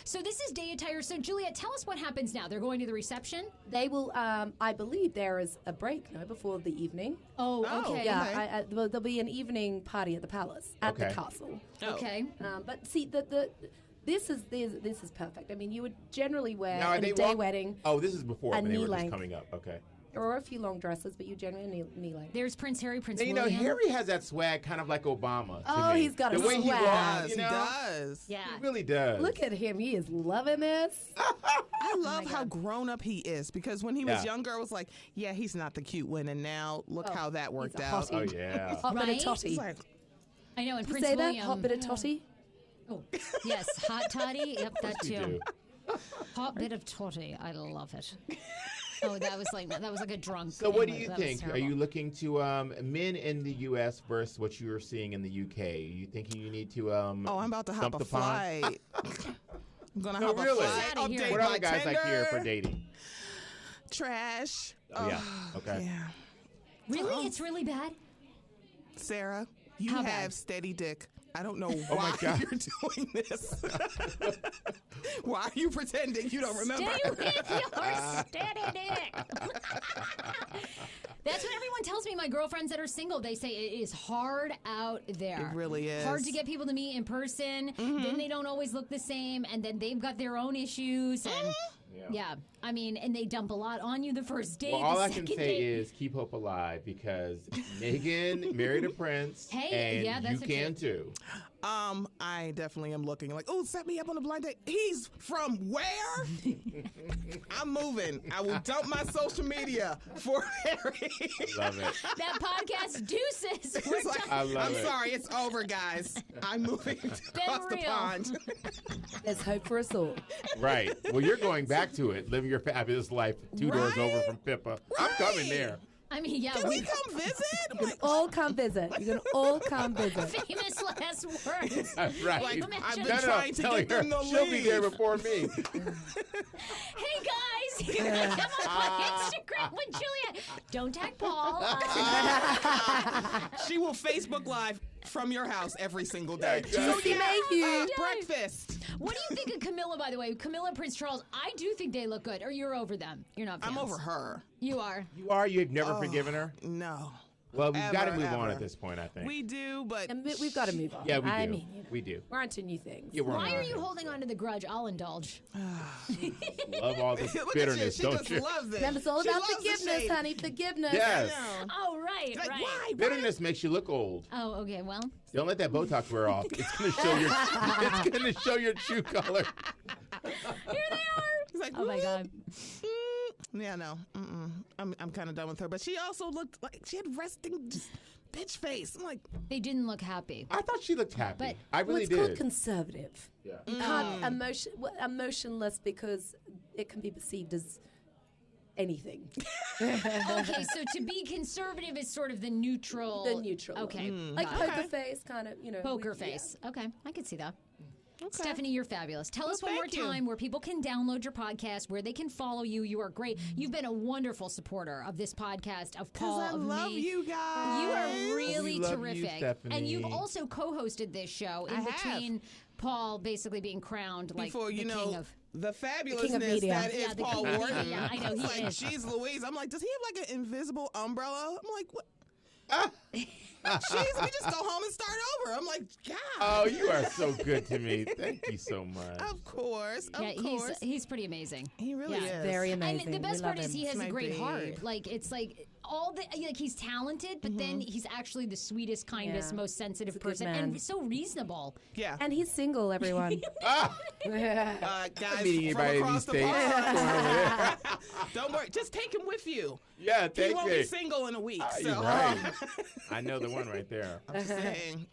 So this is day attire. So Juliet, tell us what happens now. They're going to the reception. They will. I believe there is a break before the evening. Oh, Oh, okay. Yeah, Okay. well, there'll be an evening party at the palace at the Okay. castle. Okay. But see, this is perfect. I mean, you would generally wear Now, are in they a day walk- wedding Oh, this is before A when they knee were just length. coming up. Okay. or a few long dresses, but you generally knee length. There's Prince Harry, Prince And, you know, William. Harry has that swag kind of like Obama. to Oh, me. he's got a the way he swag. walks, Yes, you know, he does. Yeah. he really does. Look at him; he is loving this. I love how grown up he is because when he was Yeah. younger, I was like, yeah, he's not the cute one. And now look how that worked a out. hottie. Oh yeah. Hot bit Right? of totty. It's like, I know, and You Prince say that? William. Hot bit of totty. Oh, yes, hot toddy. Yep, that You too. do. Hot bit of toddy. I love it. Oh, that was like a drunk. So what do Anyway, you that was think? Are terrible. you looking to men in the U.S. versus what you are seeing in the U.K.? Are you thinking you need to oh, I'm about to hop stump a the pond? flight. I'm gonna No, hop really? a flight. Outta here. Update What are my the guys like here for Tinder. dating? Trash. Oh, yeah. Okay. Yeah. Really? It's really bad? Sarah, you How have bad? steady dick. I don't know Oh my why God. you're doing this. Why are you pretending you don't remember? Stay with your steady dick. That's what everyone tells me. My girlfriends that are single, they say it is hard out there. It really is. Hard to get people to meet in person. Then they don't always look the same, and then they've got their own issues. And yeah, I mean, and they dump a lot on you the first date. Well, all the I can second say date. is keep hope alive because Meghan married a prince, Hey, and yeah, that's you a can good- too. I definitely am looking like, oh, set me up on a blind date. He's from where? I'm moving. I will dump my social media for Harry. Love it. That podcast deuces. We're It's like, I love I'm it. sorry, it's over, guys. I'm moving across the real. pond. There's hope for us all. Right. Well, you're going back to it, living your fabulous life 2 doors Right. over from Pippa. I'm coming there. I mean, yeah, Can we come visit? I'm You like, can all come visit. You can all come visit. famous last words. Right. Like, Imagine- I've been No, trying to telling get them her to she'll be there leave. before me. Hey guys, you can come on my Instagram with Julia. Don't tag Paul. She will Facebook Live from your house every single day. Juicy Mayhew. Breakfast. What do you think of Camilla, by the way? Camilla and Prince Charles, I do think they look good. Or you're over them. You're not fans. I'm over her. You are. You are? You've never forgiven her? No. Well, we've got to Ever, move on ever. at this point, I think. We do, but And we've got to move on. yeah, we do. I mean, you know, We do. we're on to new things. Yeah, we're on Why our are you own. holding on to the grudge? I'll indulge. Love all this look bitterness, at you. She don't just you? loves it. Remember, it's all She about loves the forgiveness, shade. honey. Forgiveness. Yes. No. Oh, right, Like, right. why? Bitterness makes you look old. Oh, okay, well. Don't let that Botox wear off. It's gonna show your. It's gonna show your true color. Here they are. He's like, Oh, my God. Yeah, no. I'm kind of done with her. But she also looked like she had resting just bitch face. I'm like, They didn't look happy. I thought she looked happy. But- I Well, really it's called did. conservative. Yeah. You can't emotionless because it can be perceived as anything. Okay, so to be conservative is sort of the neutral. The neutral. Okay. Like got it. poker face, kind of, you know. Poker yeah. face. Okay, I could see that. Stephanie, you're fabulous. Tell us one thank more you. time where people can download your podcast, where they can follow you. You are great. You've been a wonderful supporter of this podcast, of Paul, I of love me. you guys. You are really We love you, terrific. Stephanie. And you've also co-hosted this show in I have. between Paul basically being crowned like Before the you king know of. the king of fabulousness media. that is Yeah, the Paul king of Wharton. media. I know, It's he like, is. Jeez Louise. I'm like, does he have like an invisible umbrella? I'm like, what? Jeez, we just go home and start over. I'm like, God. Oh, you are so good to me. Thank you so much. Of course. Of Yeah, course. he's pretty amazing. He really Yeah. is. Very amazing. And the best We part love is him. he has It's a my great babe. heart. Like it's like all the like he's talented, but then he's actually the sweetest, kindest, Yeah. most sensitive He's a good person, man. and so reasonable. Yeah. And he's single, everyone. Guys meeting from anybody in across these the states. pond. Going over there. Don't worry. Just take him with you. Yeah, He thank won't you. be single in a week. So You're right. I know the one right there. I'm just saying.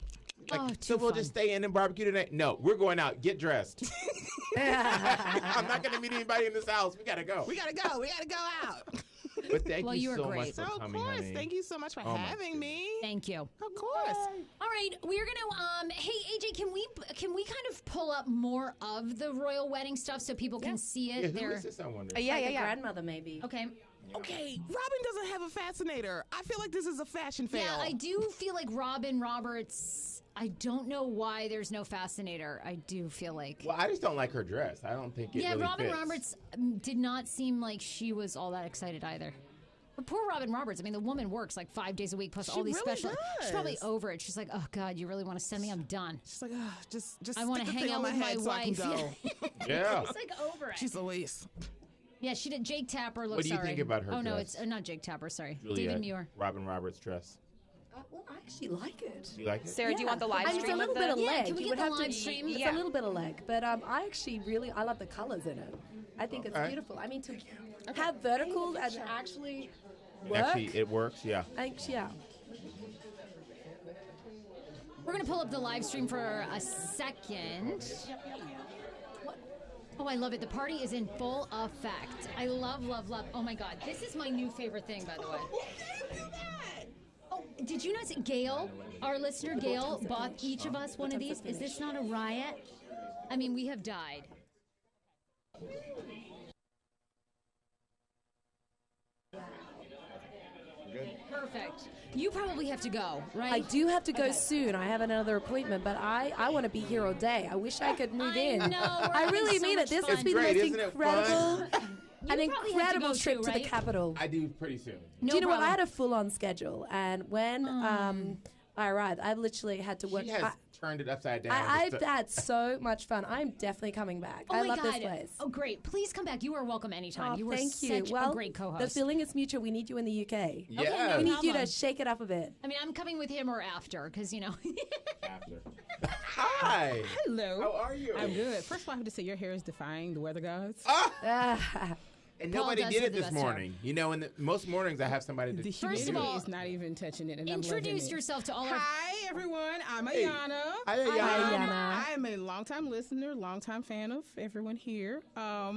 Like, Oh, so too we'll fun. just stay in and barbecue tonight? No, we're going out. Get dressed. I'm not going to meet anybody in this house. We got to go. We gotta go. We gotta go out. But thank Well, you you are so great. much for Of coming, course. honey. Thank you so much for Oh, my having me. Thank you. Of course. All right, we're gonna. Hey, AJ, can we kind of pull up more of the royal wedding stuff so people can see Yeah, it? who There. is this, I wonder? Like a grandmother, maybe. Okay. Okay, Robin doesn't have a fascinator. I feel like this is a fashion fail. Yeah, I do feel like Robin Roberts. I don't know why there's no fascinator. I do feel like. Well, I just don't like her dress. I don't think it Yeah, really Robin fits. Roberts did not seem like she was all that excited either. But poor Robin Roberts. I mean, the woman works like 5 days a week plus She all these really special. She's probably does. over it. She's like, oh God, you really want to send me? I'm done. She's like, just I want stick to the hang thing out on my with my head so I can wife. go. Yeah. She's like over it. She's Louise. Yeah, she did. Jake Tapper looks What do you sorry. think about her Oh no, dress? it's not Jake Tapper. Sorry, Juliet, David Muir. Robin Roberts' dress. Well, I actually like it. Do you like it? Sarah, do you want the live I mean, stream it's a of little bit of the? Yeah, leg. can we You get would the have to- live stream? It's Yeah. a little bit of leg, but I actually I love the colors in it. I think it's Okay. beautiful. I mean, to have verticals and actually work. Actually, it works, yeah. Yeah. We're gonna pull up the live stream for a second. Oh, I love it. The party is in full effect. I love, love, love. Oh my God, this is my new favorite thing, by the way. Oh, did you know Gail, our listener Gail, bought each of us one of these? Is this not a riot? I mean, we have died. Perfect. You probably have to go, right? I do have to go soon. I have another appointment, but I want to be here all day. I wish I could move in. I know. I really mean it. This has been the most incredible, an incredible trip to the Capitol. I do pretty soon. Do you know what? I had a full-on schedule, and when I arrived, I literally had to work. She has turned it upside down. I've had so much fun. I'm definitely coming back. I love this place. Oh, great. Please come back. You are welcome anytime. You were thank such you. a great co-host. The feeling is mutual. We need you in the UK. Yeah. Okay, no We need you problem. to shake it up a bit. I mean, I'm coming with him or after, because, After. Hi. Hello. How are you? I'm good. First of all, I have to say your hair is defying the weather gods. And Paul nobody does did have it the this best hair. morning. You know, most mornings I have somebody to. The First of humidity all, is not even touching it, and I'm introduce loving it. yourself to all our... Hi, everyone. I'm Hey. Ayana. Hi, Ayana. Hi, Ayana. I am a longtime listener, longtime fan of everyone here.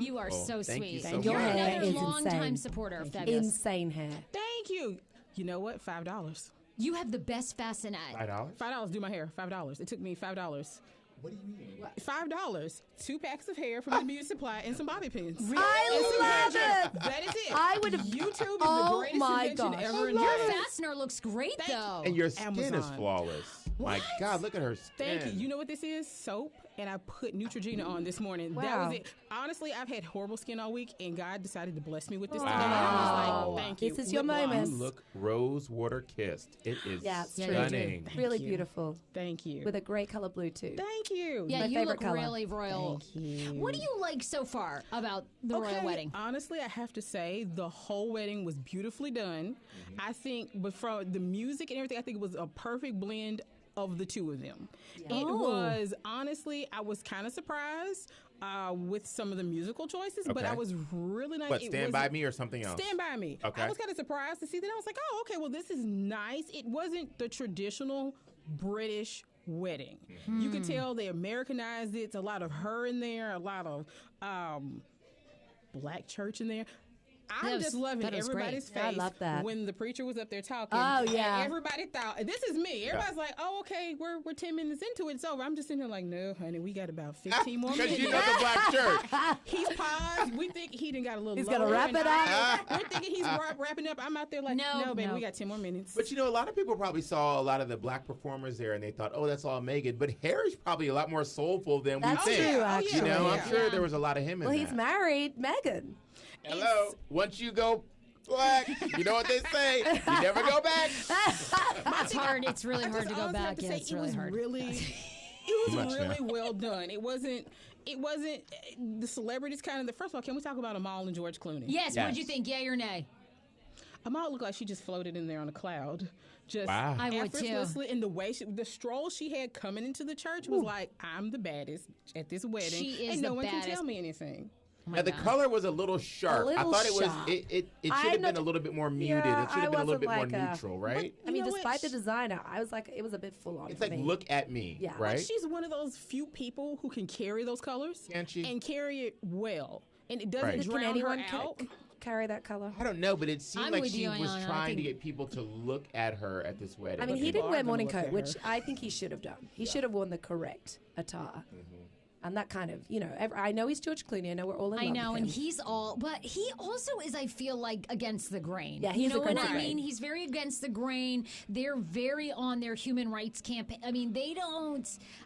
You are so thank sweet. you so Your You're much. hair another is long-time insane. supporter of Fabulous. Insane hair. Thank you. You know what? $5. You have the best facenet. $5? $5 do my hair. $5. It took me $5. What do you mean? $5. 2 packs of hair from the beauty supply and some bobby pins. I love it. That is it. I would have. YouTube is the Oh greatest my invention gosh. ever Your invented. fastener looks great, though. And your skin is Amazon. flawless. My God, look at her skin. Thank you. You know what this is? Soap. And I put Neutrogena on this morning. That Wow. was it. Honestly, I've had horrible skin all week, and God decided to bless me with this Wow. today. I was like, thank you. This is your Lip gloss. moment. You look rose water kissed. It is Yeah, it's true. stunning. Really you. beautiful. Thank you. With a great color blue, too. Thank you. Yeah, my you favorite look color. really royal. Thank you. What do you like so far about the royal wedding? Honestly, I have to say the whole wedding was beautifully done. I think, but from the music and everything, I think it was a perfect blend of the two of them. It was, honestly, I was kind of surprised with some of the musical choices, but Okay. I was really nice. What, Stand By Me or something else? Stand By Me. Okay. I was kind of surprised to see that. I was like, oh, okay, well, this is nice. It wasn't the traditional British wedding. You could tell they Americanized it. It's a lot of her in there, a lot of black church in there. I'm just loving that was everybody's great. I face love that. when the preacher was up there talking. Oh, yeah. And everybody thought, this is me. Everybody's like, oh, okay, we're 10 minutes into it. It's over. I'm just sitting here like, no, honey, we got about 15 more Because minutes. you know the black church. He's paused. We think he done got a little He's lower. gonna wrap and it up. We're thinking he's wrapping up. I'm out there like, No, no, baby, no. we got 10 more minutes. But you know, a lot of people probably saw a lot of the black performers there and they thought, oh, that's all Meghan. But Harry's probably a lot more soulful than That's we think. true, You actually. know, I'm Yeah. sure there was a lot of him in Well, that. he's married Meghan. Hello. Once you go black, you know what they say. You never go back. It's hard. It's really I hard just to go honestly have back. to Yeah, say it's really hard. It was much now. really well done. It wasn't the celebrities kind of. First of all, can we talk about Amal and George Clooney? Yes, Yes. what'd you think? Yay or nay? Amal looked like she just floated in there on a cloud. Just Wow. I would too. effortlessly. And the way the stroll she had coming into the church was like, I'm the baddest at this wedding. She is and no the one can baddest. tell me anything. Now, the color was a little sharp. A little I thought it was. sharp. It should I'm have been not- a little bit more muted. Yeah, It should I have been a little wasn't bit more like a- neutral, right? I mean, You know what? despite the designer, I was like, it was a bit full on. It's for like, me. look at me, Yeah. right? She's one of those few people who can carry those colors. Can't she? And carry it well. And it doesn't Right. Can drown anyone her out. carry that color? I don't know, but it seemed I'm like with she you, was Ayana. I trying to think- get people to look at her at this wedding. I mean, he people didn't are wear gonna morning look coat, at which her. I think he should have done. He should have worn the correct attire. And that kind of, I know he's George Clooney. I know we're all in love I know, with and him. he's all, but he also is, I feel like, against the grain. Yeah, you he's know what against I the mean? grain. He's very against the grain. They're very on their human rights campaign. I mean,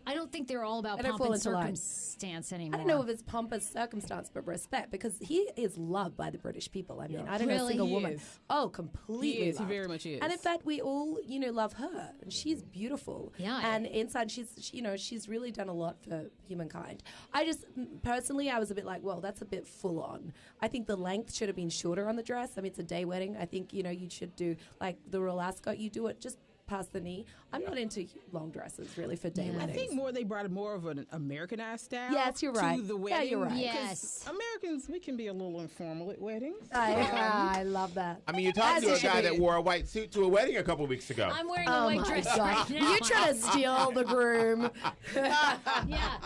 I don't think they're all about They don't pomp fall and into line. circumstance I anymore. don't know if it's pompous circumstance, but respect, because he is loved by the British people. I mean, I don't know a Really? single He woman. is. Oh, completely He is. He loved. very much is. And in fact, we all, love her. And she's beautiful. Yeah. And inside, she's really done a lot for humankind. I just, personally, I was a bit like, well, that's a bit full on. I think the length should have been shorter on the dress. I mean, it's a day wedding. I think, you should do, like the royal ascot, you do it just past the knee. I'm not into long dresses, really, for day Yeah. weddings. I think they brought more of an Americanized style. Yes, you're right. To the Yeah, wedding. you're right. 'Cause Yes. Americans, we can be a little informal at weddings. I love that. I mean, you're talking As to it a should guy be. that wore a white suit to a wedding a couple weeks ago. I'm wearing a Oh white my dress God. right now. You trying to steal the groom? Yeah.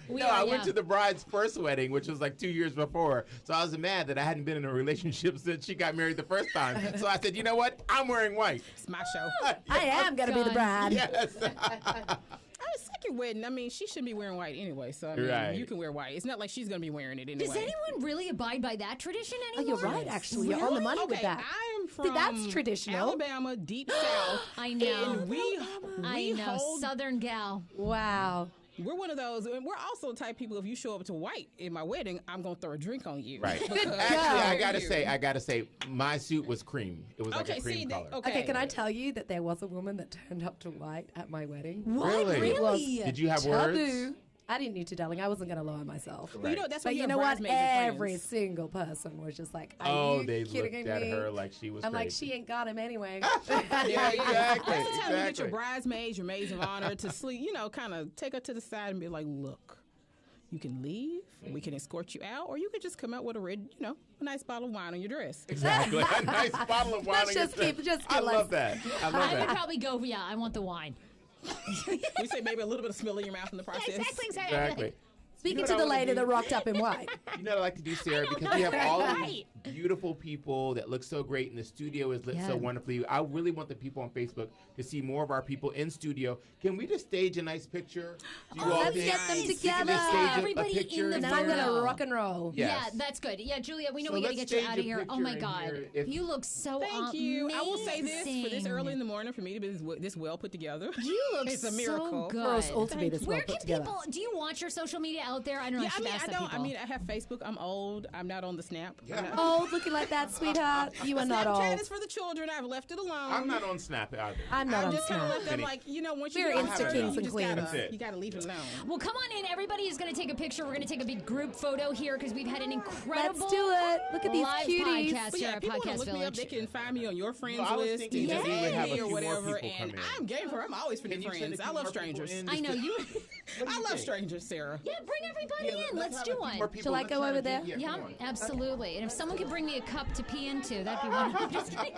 We No, are, I yeah. went to the bride's first wedding, which was like 2 years before. So I was mad that I hadn't been in a relationship since she got married the first time. So I said, you know what? I'm wearing white. It's my show. I am going to be the bride. Yes. Second every wedding, I mean, she shouldn't be wearing white anyway. So I mean, Right. you can wear white. It's not like she's going to be wearing it anyway. Does anyone really abide by that tradition Oh, anymore? you're right, actually. You're on the money with Okay, that. I am See, from that's traditional. Alabama, deep south. I know. And we hold, Southern gal. Wow. we're one of those, and we're also the type of people, if you show up to white in my wedding, I'm going to throw a drink on you. Right. Because- Actually, I gotta say, my suit was cream. It was like Okay, a cream see, color. Okay, can I tell you that there was a woman that turned up to white at my wedding? Really? It was Did you have words? taboo. I didn't need to, darling. I wasn't going to lower myself. Well, you know, that's why But you have know what? bridesmaids and Every friends. single person was just like, are Oh, you they kidding looked at me? her like she was I'm like, crazy. she ain't got him anyway. Yeah, exactly. That's the time you get your Exactly. bridesmaids, your maids of honor to sleep, you know, kind of take her to the side and be like, look, you can leave, we can escort you out, or you could just come out with a red, you know, a nice bottle of wine on your dress. Exactly. A nice bottle of wine. Let's on your just dress. keep- just I get love like- that. I love I would that. probably go, yeah, I want the wine. We say maybe a little bit of smell in your mouth in the process. Exactly. Speaking You know to what the I wanna lady do? that rocked up in white. You know what I like to do, Sarah, because we have all of these beautiful people that look so great, and the studio is lit so wonderfully. I really want the people on Facebook to see more of our people in studio. Can we just stage a nice picture? Do you all Let's think get them we can together. just stage Everybody a picture? in the And then I'm going to photo. rock and roll. Yes. Yeah, that's good. Yeah, Julia, we know So we got to let's get you stage out a of here. Oh picture my in God. here. If- You look so Thank you. I will say this, for this amazing. early in the morning, for me to be this well put together. You look It's a so miracle. good. For us all to be this Where well can put together. people, do you watch your social media out there? I don't know. Yeah, I should mean, ask I the don't. I people. mean, I have Facebook. I'm old. I'm not on the Snap. Yeah. Oh, looking like that, sweetheart. You are not Snapchat old. is for the children. I've left it alone. I'm not on Snap either. I'm not I'm on just kind of Snap. let them like, you know, once you We're get Insta older, kings you and just queens. That's it. gotta, you gotta leave it alone. Well, come on in. Everybody is going to take a picture. We're going to take a big group photo here because we've had an incredible Let's do it. Look at these live cuties. podcast But here yeah, at people want to Podcast look me up. Village. They can find me on your friends Well, I was list thinking and that we would have a me few or more whatever. people come And in. I'm game for. I'm always for Can new you send friends. a I few love more people strangers. in I just know to- you. I love strangers, Sarah. Yeah, bring everybody in. Let's have do a few one. more people. Shall I Let's go try to over do- there? Yeah, come on. absolutely. And if someone could bring me a cup to pee into, that'd be wonderful. I'm just kidding.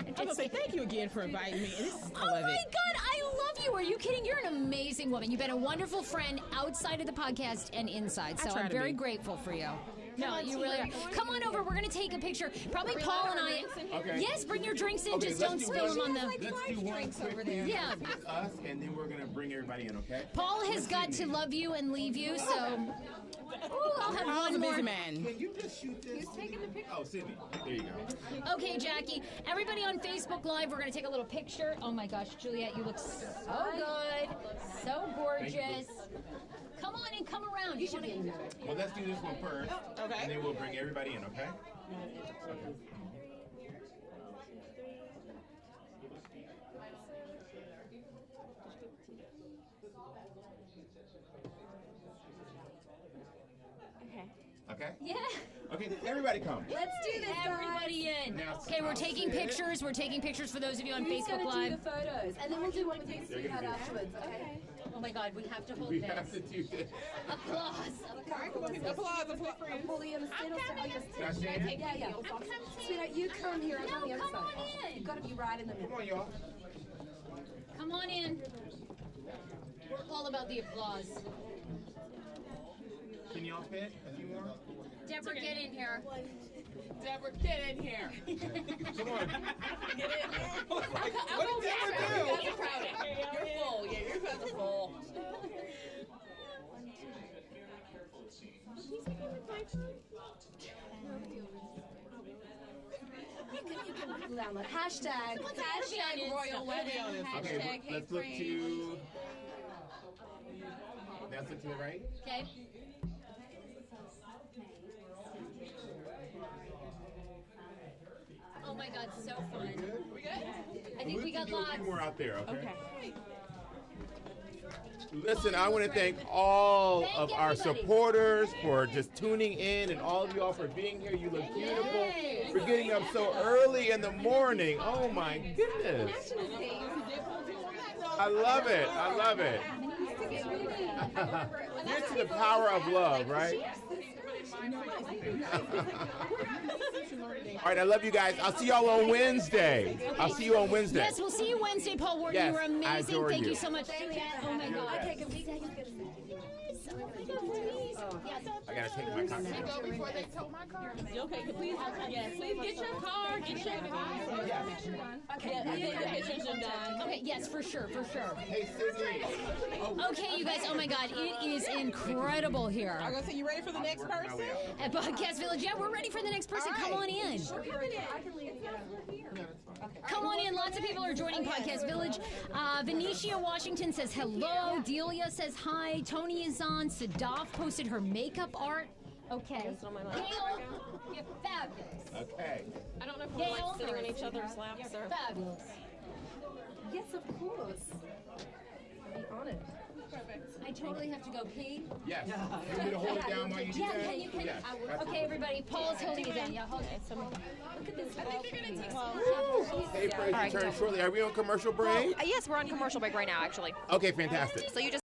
I'm gonna say thank you again for inviting me. I Oh love my it. God, I love you. Are you kidding? You're an amazing woman. You've been a wonderful friend outside of the podcast and inside. So try I'm to very be. grateful for you. No, you really are. Come on over. We're going to take a picture. Probably Paul and I. Okay. Yes, bring your drinks in. Okay, Just let's don't do spill one- them on the. Let's do one quick thing Yeah. with us, and then we're gonna bring everybody in. Okay. Paul has got to love you and leave you, so. Ooh, I'll have Paul's a one more. busy man. Can you just shoot this? Who's taking the picture? Oh, Sydney. There you go. Okay, Jackie. Everybody on Facebook Live, we're going to take a little picture. Oh my gosh, Juliet, you look so good. So gorgeous. Come on and come around. You should be. Well, let's do this one first. Okay. And then we'll bring everybody in. Okay. Okay. Yeah. Okay. Everybody come. Let's do this, Everybody in. Now, Okay, we're I'll taking sit. pictures. We're taking pictures for those of you on Who's Facebook going to do Live. the photos? And then we'll do one with you, sweetheart, do it. afterwards. Okay. Oh my God, we have to hold We this. have to do this. Applause. Applause. Fully understand. Can I stand? Yeah, yeah. Sweetheart, you come here. I'm on the other come side. on in. You've got to be right in the Come middle. on, y'all. Come on in. We're all about the applause. Can y'all fit a few more? Deborah, get in here. Deborah, get in here. Come on. Get in. What did Deborah do? You're crowded. You're full. Yeah, your guys are full. Hashtag Royal wedding. Okay, let's look to. Let's look to the right. Okay. Oh my God, so fun. We good? I think we got do a lots. few more out there, okay? Okay. Listen, I want to thank all Thank of our everybody. supporters for just tuning in, and all of y'all for being here. You look beautiful. For getting up so early in the morning. Oh my goodness. I love it. I love it. Here's to the power of love, right? All right, I love you guys. I'll see y'all on Wednesday. I'll see you on Wednesday. Yes, we'll see you Wednesday, Paul Wharton. Yes, you were I amazing. adore Thank you. you so much. Oh my God. Okay, can we take a picture? I gotta take my cocktail. Go before they tow my car. Okay, please. Yes, please get your car. Get your car. Okay. Yeah, I think the pictures are done. Okay, yes, for sure. Hey, Sydney. Okay, you guys, oh my God, it is incredible here. I'm going to say, you ready for the next person? At Podcast Village, yeah, we're ready for the next person. Come on in. Come on in. Lots of people are joining Podcast Village. Venetia Washington says hello. Delia says hi. Tony is on. Sadaf posted her makeup art. Okay. Gail, you're fabulous. Okay. I don't know if we're like sitting on each other's laps You're or. fabulous. Yes, of course. Be honored. I totally have to go pee. Yes. You want me to hold it down while you do Yeah, that? can you? Yes. Okay, everybody. Paul's holding it down. Yeah, hold it. Look at this. I think they're going to take Hey, Fraser, All right, turn shortly. Are we on commercial break? Yes, we're on commercial break right now, actually. Okay, fantastic. So you just